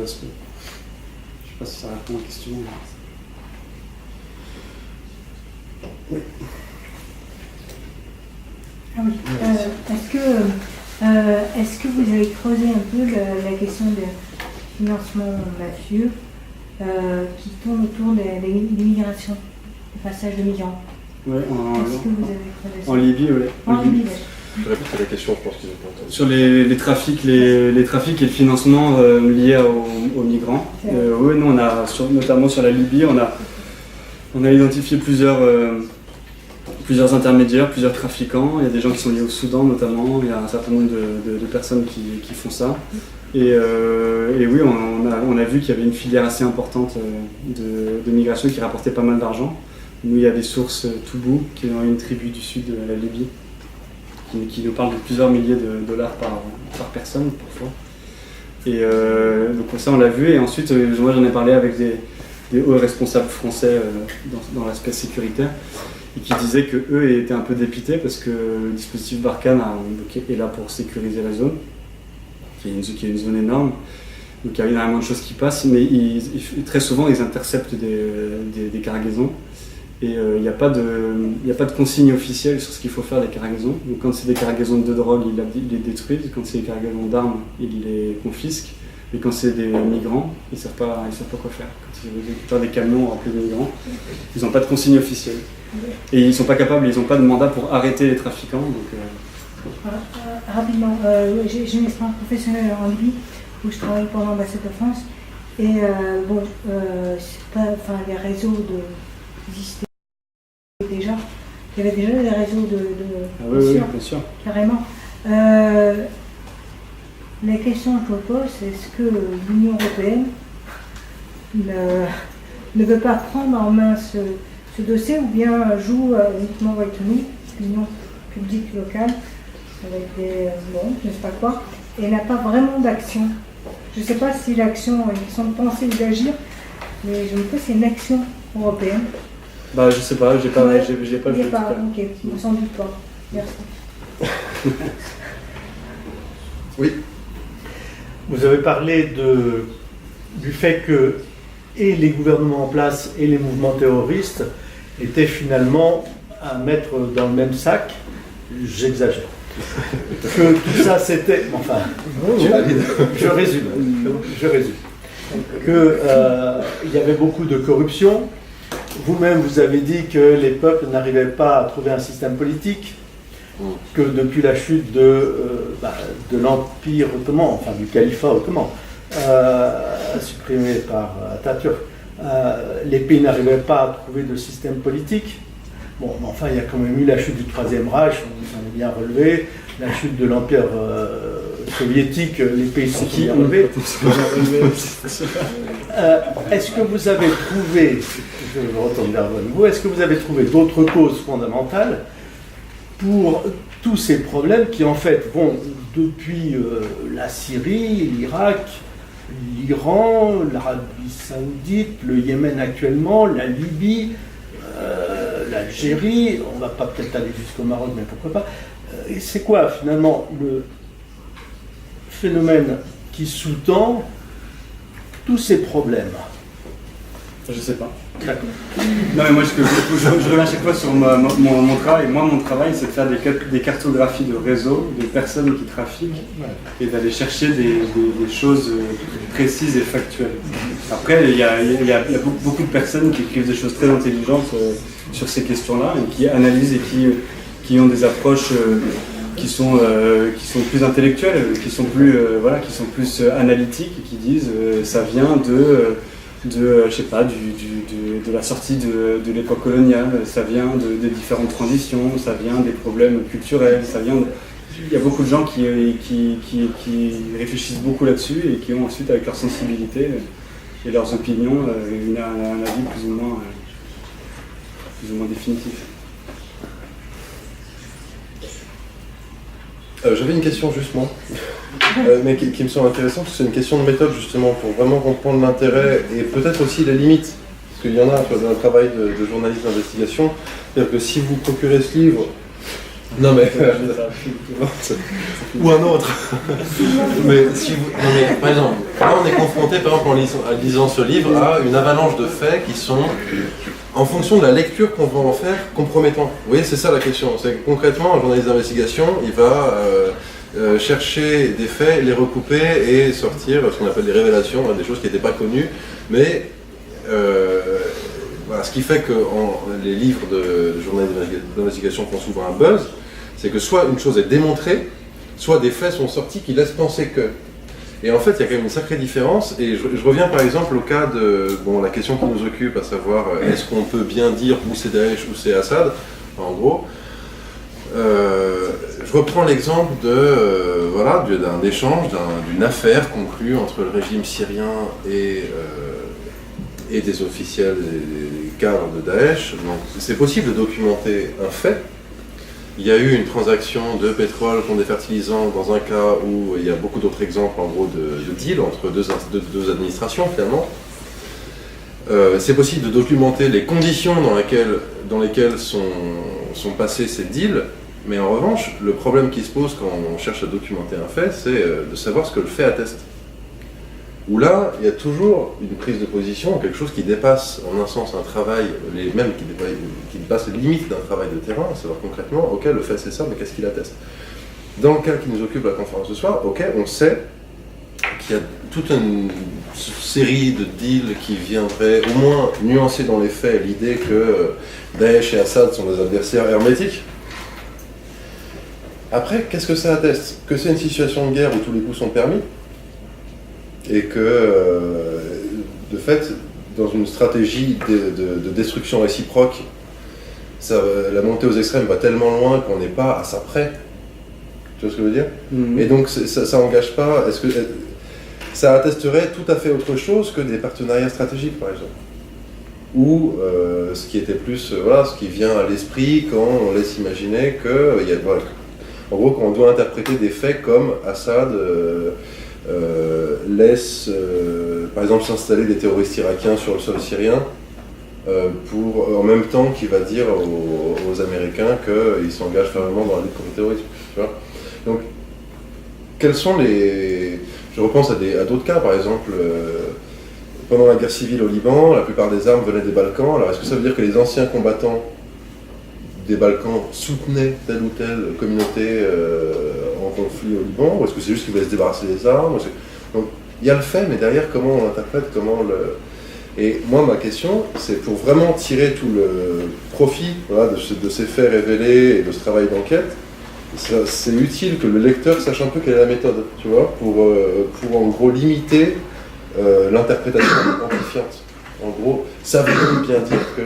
aspects. Je ne sais pas si ça répond à la question. Oui. Ah oui. Est-ce que vous avez creusé un peu la question du financement mafieux qui tourne autour de l'immigration, du passage de migrants? Oui, est-ce que vous avez creusé ça? En Libye, oui. En Libye, je répète la question, je pense qu'ils ont pas entendu. Sur les trafics et le financement liés aux migrants. Oui, nous, notamment sur la Libye, on a identifié plusieurs intermédiaires, plusieurs trafiquants. Il y a des gens qui sont liés au Soudan notamment, il y a un certain nombre de personnes qui font ça. Et oui, on a vu qu'il y avait une filière assez importante de migration qui rapportait pas mal d'argent. Nous, il y a des sources Toubou, qui est une tribu du sud de la Libye, qui nous parle de plusieurs milliers de dollars par personne parfois. Et donc ça, on l'a vu. Et ensuite, moi, j'en ai parlé avec des hauts responsables français dans l'aspect sécuritaire, et qui disaient qu'eux étaient un peu dépités parce que le dispositif Barkhane est là pour sécuriser la zone, qui est une zone énorme. Donc il y a énormément de choses qui passent, mais très souvent ils interceptent des cargaisons. Et il n'y a pas de consigne officielle sur ce qu'il faut faire des cargaisons. Donc quand c'est des cargaisons de drogue, ils les détruisent. Quand c'est des cargaisons d'armes, ils les confisquent. Et quand c'est des migrants, ils ne savent pas quoi faire. Quand ils récupèrent des camions remplis de migrants, ils n'ont pas de consigne officielle. Et ils ne sont pas capables, ils n'ont pas de mandat pour arrêter les trafiquants. Donc, rapidement, j'ai une expérience professionnelle en Libye où je travaille pour l'ambassade de France. Et les réseaux existaient déjà. Il y avait déjà des réseaux oui, bien sûr. Carrément. La question que je pose, c'est est-ce que l'Union européenne ne veut pas prendre en main ce dossier ou bien joue uniquement avec nous, l'Union publique locale, avec des je ne sais pas quoi, et n'a pas vraiment d'action. Je ne sais pas si l'action est une façon de penser ou d'agir, mais je me pose c'est une action européenne. Je sais pas, j'ai pas vu. Ok, sans doute pas. Merci. Oui. Vous avez parlé du fait que et les gouvernements en place et les mouvements terroristes étaient finalement à mettre dans le même sac. J'exagère. Que tout ça c'était. Enfin, je résume. Il y avait beaucoup de corruption. Vous-même, vous avez dit que les peuples n'arrivaient pas à trouver un système politique, que depuis la chute de l'Empire ottoman, enfin du califat ottoman, supprimé par Atatürk, les pays n'arrivaient pas à trouver de système politique. Bon, mais enfin, il y a quand même eu la chute du Troisième Reich, on s'en est bien relevé, la chute de l'Empire soviétique, les pays sont bien relevés. Est-ce que vous avez trouvé, je me retourne vers vous, est-ce que vous avez trouvé d'autres causes fondamentales pour tous ces problèmes qui en fait vont depuis la Syrie, l'Irak, l'Iran, l'Arabie Saoudite, le Yémen actuellement, la Libye, l'Algérie, on ne va pas peut-être aller jusqu'au Maroc, mais pourquoi pas. C'est quoi finalement le phénomène qui sous-tend tous ces problèmes? Je sais pas. D'accord. Non mais moi je reviens à chaque fois sur mon travail. Moi mon travail c'est de faire des cartographies de réseaux, de personnes qui trafiquent et d'aller chercher des choses précises et factuelles. Après il y a beaucoup de personnes qui écrivent des choses très intelligentes sur ces questions-là et qui analysent et qui ont des approches qui sont plus intellectuels, qui sont plus analytiques, et qui disent ça vient je sais pas, de la sortie de l'époque coloniale, ça vient des différentes transitions, ça vient des problèmes culturels, il y a beaucoup de gens qui réfléchissent beaucoup là-dessus et qui ont ensuite, avec leur sensibilité et leurs opinions, un avis plus ou moins définitif. J'avais une question justement, mais qui me semble intéressante, c'est une question de méthode justement, pour vraiment comprendre l'intérêt et peut-être aussi les limites, parce qu'il y en a dans le travail de journaliste d'investigation, c'est-à-dire que si vous procurez ce livre, non mais ou un autre, mais par exemple, là on est confronté par exemple en lisant ce livre à une avalanche de faits qui sont en fonction de la lecture qu'on va en faire, compromettant. Vous voyez, c'est ça la question. C'est que concrètement, un journaliste d'investigation, il va chercher des faits, les recouper et sortir ce qu'on appelle des révélations, des choses qui n'étaient pas connues. Mais voilà, ce qui fait que les livres de journalistes d'investigation font souvent un buzz, c'est que soit une chose est démontrée, soit des faits sont sortis qui laissent penser que. Et en fait, il y a quand même une sacrée différence, et je reviens par exemple au cas de la question qui nous occupe, à savoir est-ce qu'on peut bien dire où c'est Daesh ou c'est Assad, en gros. Je reprends l'exemple d'un échange, d'une affaire conclue entre le régime syrien et des officiels et des cadres de Daesh. Donc c'est possible de documenter un fait. Il y a eu une transaction de pétrole contre des fertilisants dans un cas où il y a beaucoup d'autres exemples en gros de deals entre deux administrations finalement. C'est possible de documenter les conditions dans lesquelles sont passés ces deals, mais en revanche, le problème qui se pose quand on cherche à documenter un fait, c'est de savoir ce que le fait atteste. Où là, il y a toujours une prise de position, quelque chose qui dépasse en un sens un travail, qui dépasse les limites d'un travail de terrain, à savoir concrètement, ok, le fait c'est ça, mais qu'est-ce qu'il atteste? Dans le cas qui nous occupe la conférence ce soir, ok, on sait qu'il y a toute une série de deals qui viendraient au moins nuancer dans les faits l'idée que Daesh et Assad sont des adversaires hermétiques. Après, qu'est-ce que ça atteste? Que c'est une situation de guerre où tous les coups sont permis, et que, de fait, dans une stratégie de destruction réciproque, la montée aux extrêmes va tellement loin qu'on n'est pas à ça près. Tu vois ce que je veux dire? Et donc, ça n'engage pas... Est-ce que ça attesterait tout à fait autre chose que des partenariats stratégiques, par exemple? Ou ce qui était plus... ce qui vient à l'esprit quand on laisse imaginer que... en gros, qu'on doit interpréter des faits comme Assad... laisse, par exemple, s'installer des terroristes irakiens sur le sol syrien, en même temps qu'il va dire aux Américains qu'ils s'engagent fermement dans la lutte contre le terrorisme. Tu vois. Donc, quels sont les... Je repense à d'autres cas, par exemple, pendant la guerre civile au Liban, la plupart des armes venaient des Balkans. Alors, est-ce que ça veut dire que les anciens combattants des Balkans soutenaient telle ou telle communauté en conflit au Liban, ou est-ce que c'est juste qu'ils voulaient se débarrasser des armes? Donc il y a le fait, mais derrière comment on l'interprète, Et moi ma question, c'est pour vraiment tirer tout le profit de ces faits révélés et de ce travail d'enquête, c'est utile que le lecteur sache un peu quelle est la méthode, tu vois, pour en gros limiter l'interprétation amplifiante. En gros, ça veut bien dire que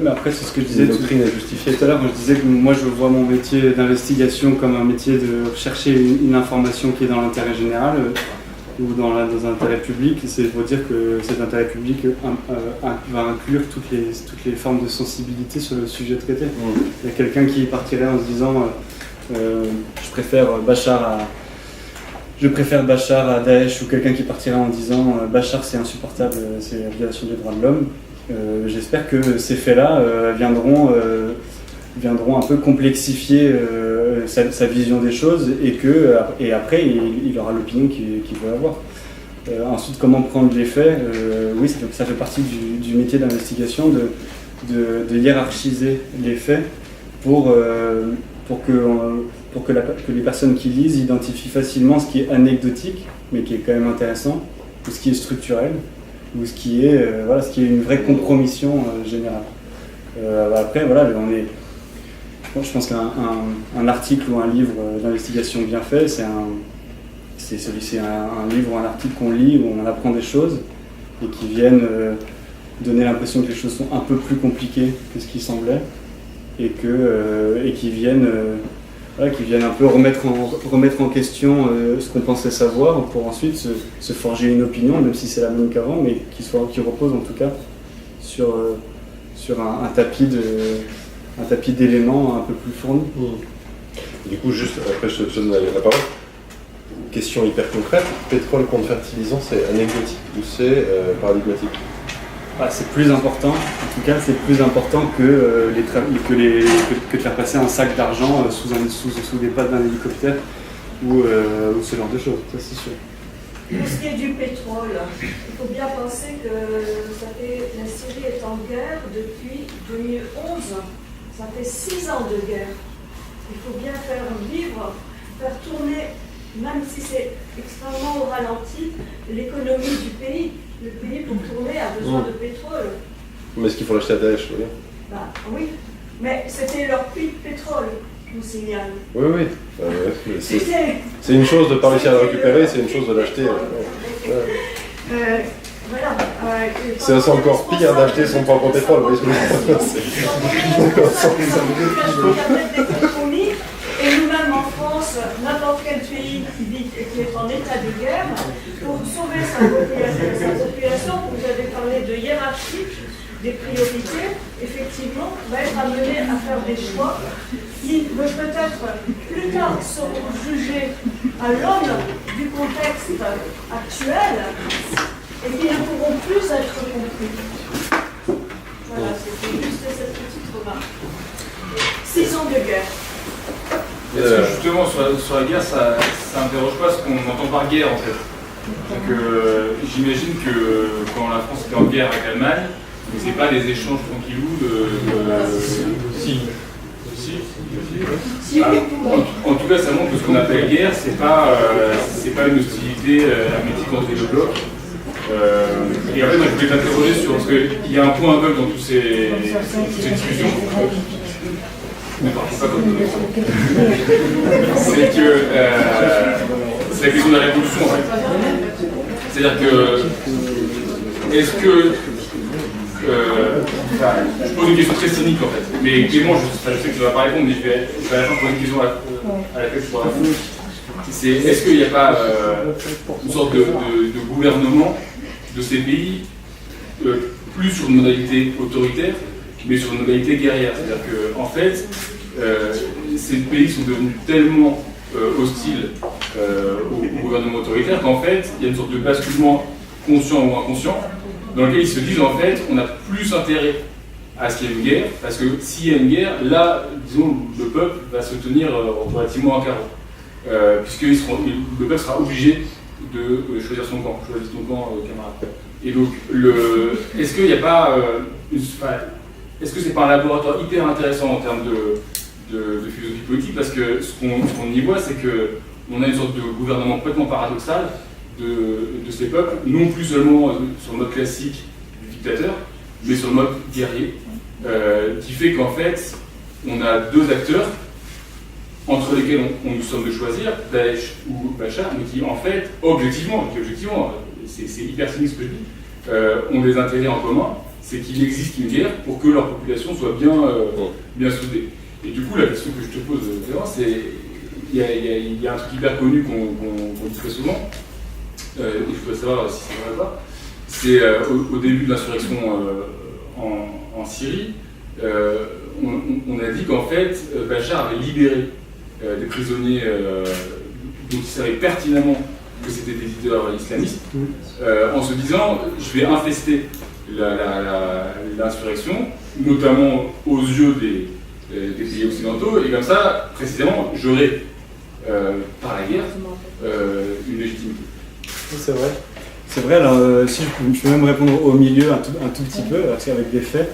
mais après, c'est ce que je disais la doctrine est justifiée. tout à l'heure, quand je disais que moi je vois mon métier d'investigation comme un métier de chercher une information qui est dans l'intérêt général ou dans l'intérêt public. C'est pour dire que cet intérêt public va inclure toutes les formes de sensibilité sur le sujet traité. Il y a quelqu'un qui partirait en se disant je préfère Bachar à Daesh, ou quelqu'un qui partira en disant Bachar c'est insupportable, c'est la violation des droits de l'homme. J'espère que ces faits-là viendront un peu complexifier sa vision des choses, et après il aura l'opinion qu'il veut avoir. Ensuite, comment prendre les faits? Oui, ça fait partie du métier d'investigation de hiérarchiser les faits pour que les personnes qui lisent identifient facilement ce qui est anecdotique, mais qui est quand même intéressant, ou ce qui est structurel, ou ce qui est une vraie compromission générale. Après, voilà, je pense qu'un article ou un livre d'investigation bien fait, c'est un livre ou un article qu'on lit où on apprend des choses et qui viennent donner l'impression que les choses sont un peu plus compliquées que ce qui semblait et qui viennent un peu remettre en question ce qu'on pensait savoir pour ensuite se forger une opinion, même si c'est la même qu'avant, mais qui repose en tout cas sur un tapis d'éléments un peu plus fournis. Du coup, juste après, je te donne la parole. Question hyper concrète, pétrole contre fertilisant, c'est anecdotique ou c'est paradigmatique? C'est plus important, en tout cas c'est plus important que de faire passer un sac d'argent sous les pattes d'un hélicoptère ou ce genre de choses, ça c'est sûr. Pour ce qui est du pétrole, il faut bien penser que la Syrie est en guerre depuis 2011, ça fait 6 ans de guerre. Il faut bien faire tourner, même si c'est extrêmement au ralenti, l'économie du pays. Le pays, pour tourner, a besoin de pétrole. Mais est-ce qu'il faut l'acheter à Daesh, oui? Oui, mais c'était leur puits de pétrole, je vous signale. Oui. C'est une chose de ne pas réussir à le récupérer, c'est une chose de l'acheter. Voilà. C'est encore pire d'acheter son propre pétrole. Oui. Et nous-mêmes en France, n'importe quel pays qui est en état de guerre, pour sauver sa population, vous avez parlé de hiérarchie, des priorités, effectivement, va être amené à faire des choix qui peut-être plus tard seront jugés à l'aune du contexte actuel et qui ne pourront plus être compris. Voilà, c'était juste cette petite remarque. 6 ans de guerre. Parce que justement, sur la guerre, ça n'interroge pas ce qu'on entend par guerre en fait. Donc, j'imagine que quand la France était en guerre avec l'Allemagne, c'est pas des échanges tranquillous Si. En tout cas, ça montre que ce qu'on appelle guerre, c'est pas une hostilité hermétique entre les deux blocs. Et en fait, moi, je voulais t'interroger sur parce qu'il y a un point aveugle dans toutes ces discussions. C'est que c'est la question de la révolution en fait. C'est-à-dire que est-ce que je pose une question très cynique en fait, mais Clément, je sais que tu vas pas répondre, mais je vais à la fin poser une question à laquelle je pourrais répondre. C'est est-ce qu'il n'y a pas une sorte de gouvernement de ces pays plus sur une modalité autoritaire, mais sur une modalité guerrière. C'est-à-dire qu'en fait, ces pays sont devenus tellement hostiles au gouvernement autoritaire qu'en fait, il y a une sorte de basculement conscient ou inconscient dans lequel ils se disent en fait, on a plus intérêt à ce qu'il y ait une guerre, parce que s'il y a une guerre, là, disons, le peuple va se tenir relativement à carreau. Puisque le peuple sera obligé de choisir son camp. Choisis ton camp, camarade. Et donc, est-ce qu'il n'y a pas... est-ce que c'est pas un laboratoire hyper intéressant en termes de philosophie politique? Parce que ce qu'on y voit, c'est qu'on a une sorte de gouvernement complètement paradoxal de ces peuples, non plus seulement sur le mode classique du dictateur, mais sur le mode guerrier, qui fait qu'en fait, on a deux acteurs entre lesquels on nous sommes de choisir, Daesh ou Bachar, mais qui en fait, objectivement, c'est hyper cynique ce que je dis, ont des intérêts en commun, c'est qu'il existe une guerre pour que leur population soit bien soudée. Et du coup, la question que je te pose, c'est, il y a un truc hyper connu qu'on dit très souvent, et je voudrais savoir si c'est vrai ou pas, c'est au début de l'insurrection en Syrie, on a dit qu'en fait, Bachar avait libéré des prisonniers dont il savait pertinemment que c'était des leaders islamistes, en se disant je vais infester l'insurrection, notamment aux yeux des pays occidentaux, et comme ça, précisément, j'aurai par la guerre une légitimité. C'est vrai. C'est vrai, alors si je peux même répondre au milieu un tout petit peu, avec des faits,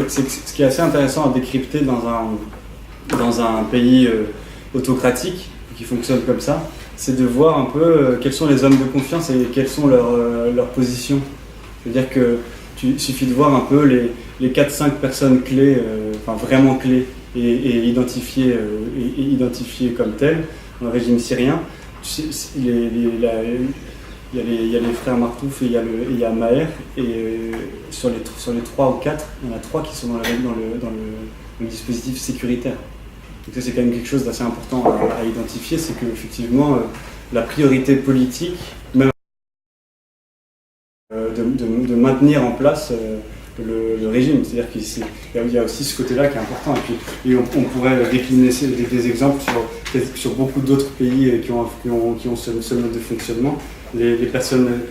c'est ce qui est assez intéressant à décrypter dans un pays autocratique qui fonctionne comme ça, c'est de voir un peu quels sont les hommes de confiance et quelles sont leurs positions. C'est-à-dire qu'il suffit de voir un peu les 4-5 personnes clés, enfin vraiment clés et identifié comme tel dans le régime syrien. Il y a les frères Martouf et il y a Maher, et sur les 3 ou 4, il y en a 3 qui sont dans le dispositif sécuritaire. Donc ça, c'est quand même quelque chose d'assez important à identifier, c'est qu'effectivement la priorité politique, même de maintenir en place le régime, c'est-à-dire qu'il y a aussi ce côté-là qui est important, et on pourrait décliner des exemples sur beaucoup d'autres pays qui ont ce mode de fonctionnement. Les personnes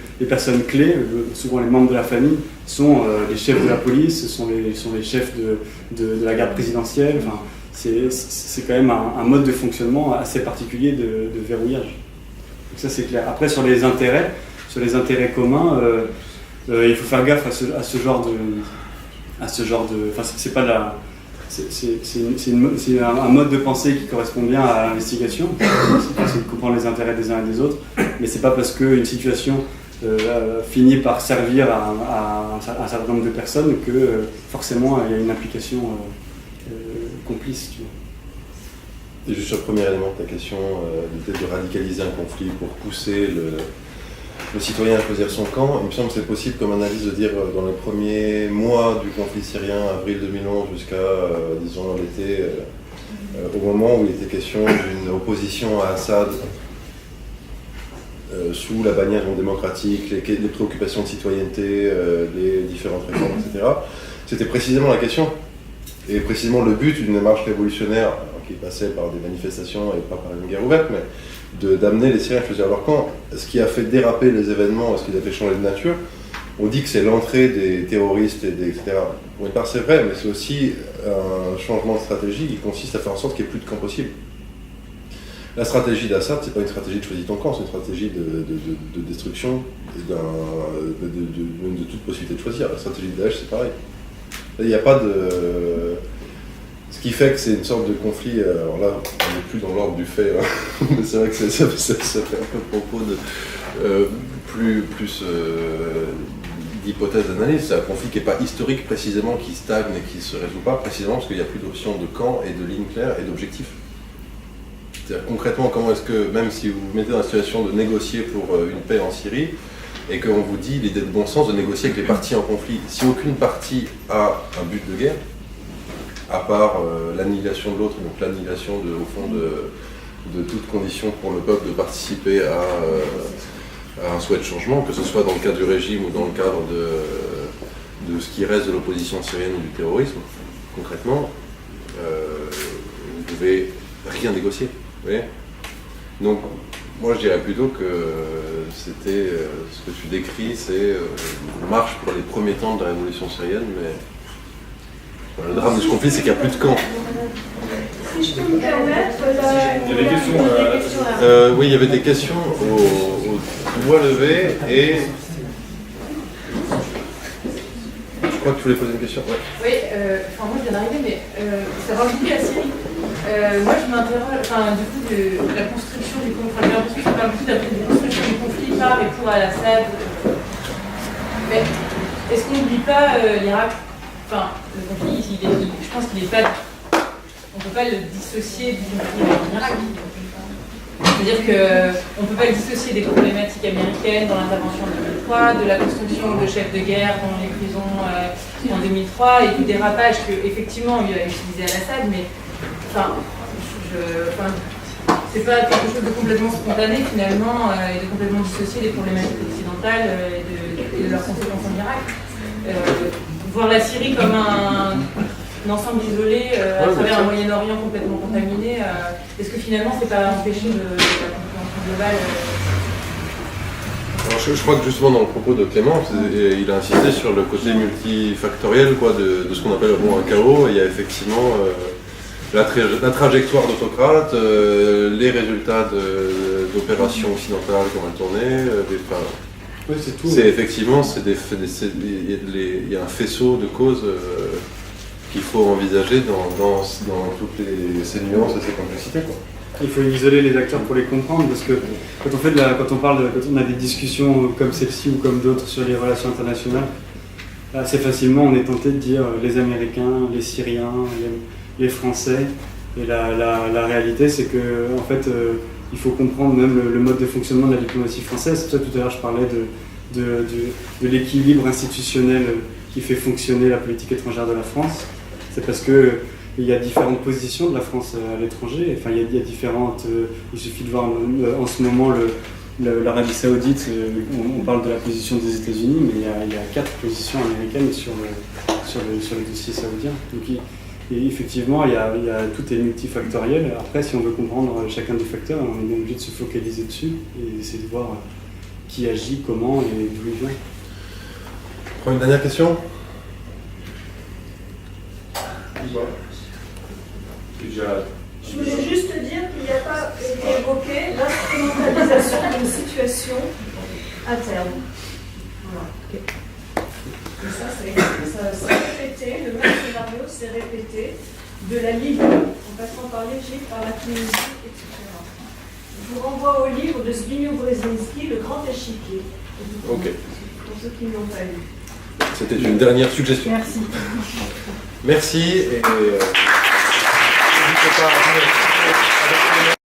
clés, souvent les membres de la famille, sont les chefs de la police, sont les chefs de la garde présidentielle. Enfin, c'est quand même un mode de fonctionnement assez particulier de verrouillage. Donc ça, c'est clair. Après, sur les intérêts communs, il faut faire gaffe à ce genre de. Enfin, c'est pas c'est un mode de pensée qui correspond bien à l'investigation. C'est de comprendre les intérêts des uns et des autres, mais c'est pas parce qu'une situation finit par servir à un certain nombre de personnes que forcément il y a une implication complice. Tu vois. Et juste sur le premier élément de ta question, l'idée de radicaliser un conflit pour pousser le citoyen à choisir son camp, il me semble que c'est possible comme analyse de dire dans les premiers mois du conflit syrien, avril 2011 jusqu'à, disons, l'été, au moment où il était question d'une opposition à Assad sous la bannière démocratique, les préoccupations de citoyenneté, les différentes réformes, etc. C'était précisément la question, et précisément le but d'une démarche révolutionnaire qui passait par des manifestations et pas par une guerre ouverte, mais d'amener les Syriens à choisir leur camp. Ce qui a fait déraper les événements, ce qui a fait changer de nature, on dit que c'est l'entrée des terroristes, etc. Pour une part c'est vrai, mais c'est aussi un changement de stratégie qui consiste à faire en sorte qu'il n'y ait plus de camp possible. La stratégie d'Assad, c'est pas une stratégie de choisir ton camp, c'est une stratégie de destruction de toute possibilité de choisir. La stratégie de Daesh, c'est pareil. Il n'y a pas de... Ce qui fait que c'est une sorte de conflit, alors là, on n'est plus dans l'ordre du fait, hein. Mais c'est vrai que ça fait un peu propos de plus d'hypothèse d'analyse. C'est un conflit qui n'est pas historique précisément, qui stagne et qui ne se résout pas précisément parce qu'il n'y a plus d'option de camp et de ligne claire et d'objectif. C'est-à-dire concrètement, comment est-ce que, même si vous vous mettez dans la situation de négocier pour une paix en Syrie, et qu'on vous dit l'idée de bon sens de négocier avec les parties en conflit, si aucune partie a un but de guerre, à part l'annihilation de l'autre, donc l'annihilation au fond de toute condition pour le peuple de participer à un souhait de changement, que ce soit dans le cadre du régime ou dans le cadre de ce qui reste de l'opposition syrienne ou du terrorisme, concrètement, vous ne pouvez rien négocier. Vous voyez ? Donc, moi je dirais plutôt que c'était ce que tu décris, c'est une marche pour les premiers temps de la révolution syrienne, mais le drame de ce conflit, c'est qu'il n'y a plus de camp. Si je peux me permettre, il y a des questions. Oui, il y avait des questions au doigt levé et. Je crois que tu voulais poser une question. Ouais. Oui, moi je viens d'arriver, mais ça va beaucoup la Syrie. Moi je m'interroge, du coup, de la construction du conflit. J'ai l'impression que ça parle beaucoup de la construction du conflit par et pour Al-Assad. Mais est-ce qu'on n'oublie pas l'Irak? Le conflit, je pense qu'il n'est pas. On ne peut pas le dissocier du conflit en Irak. C'est-à-dire qu'on ne peut pas le dissocier des problématiques américaines dans l'intervention en 2003, de la construction de chefs de guerre dans les prisons en 2003 et du dérapage qu'effectivement il a utilisé Al-Assad, mais c'est pas quelque chose de complètement spontané finalement et de complètement dissocié des problématiques occidentales et de leurs conséquences en Irak. Voir la Syrie comme un ensemble isolé à travers un Moyen-Orient complètement contaminé, est-ce que finalement c'est pas empêché de la compréhension globale Alors je crois que justement dans le propos de Clément, il a insisté sur le côté multifactoriel de ce qu'on appelle un chaos. Il y a effectivement la trajectoire d'autocrate, les résultats d'opérations occidentales qu'on a tournées, oui, c'est tout. C'est effectivement, il y a un faisceau de causes qu'il faut envisager dans toutes ces nuances et ces complexités, quoi. Il faut isoler les acteurs pour les comprendre, parce que quand on a des discussions comme celle-ci ou comme d'autres sur les relations internationales, assez facilement on est tenté de dire les Américains, les Syriens, les Français. Et la réalité, c'est que en fait, il faut comprendre même le mode de fonctionnement de la diplomatie française. C'est pour ça que tout à l'heure je parlais de l'équilibre institutionnel qui fait fonctionner la politique étrangère de la France. C'est parce que il y a différentes positions de la France à l'étranger. Enfin, il y a différentes. Il suffit de voir en ce moment l'Arabie Saoudite. On parle de la position des États-Unis, mais il y a 4 positions américaines sur le dossier saoudien. Donc, et effectivement, tout est multifactoriel. Après, si on veut comprendre chacun des facteurs, on est obligé de se focaliser dessus et essayer de voir qui agit, comment et d'où il vient. On prend une dernière question. Je voulais juste te dire qu'il n'y a pas été évoqué l'instrumentalisation d'une situation interne. Voilà. Et ça s'est répété, le même scénario s'est répété de la Libye, en passant par l'Égypte, par la Tunisie, etc. Je vous renvoie au livre de Zbigniew Brzezinski, Le Grand Échiquier. Ok. Pour ceux qui ne l'ont pas lu. C'était une dernière suggestion. Merci. Merci et n'hésitez pas à venir avec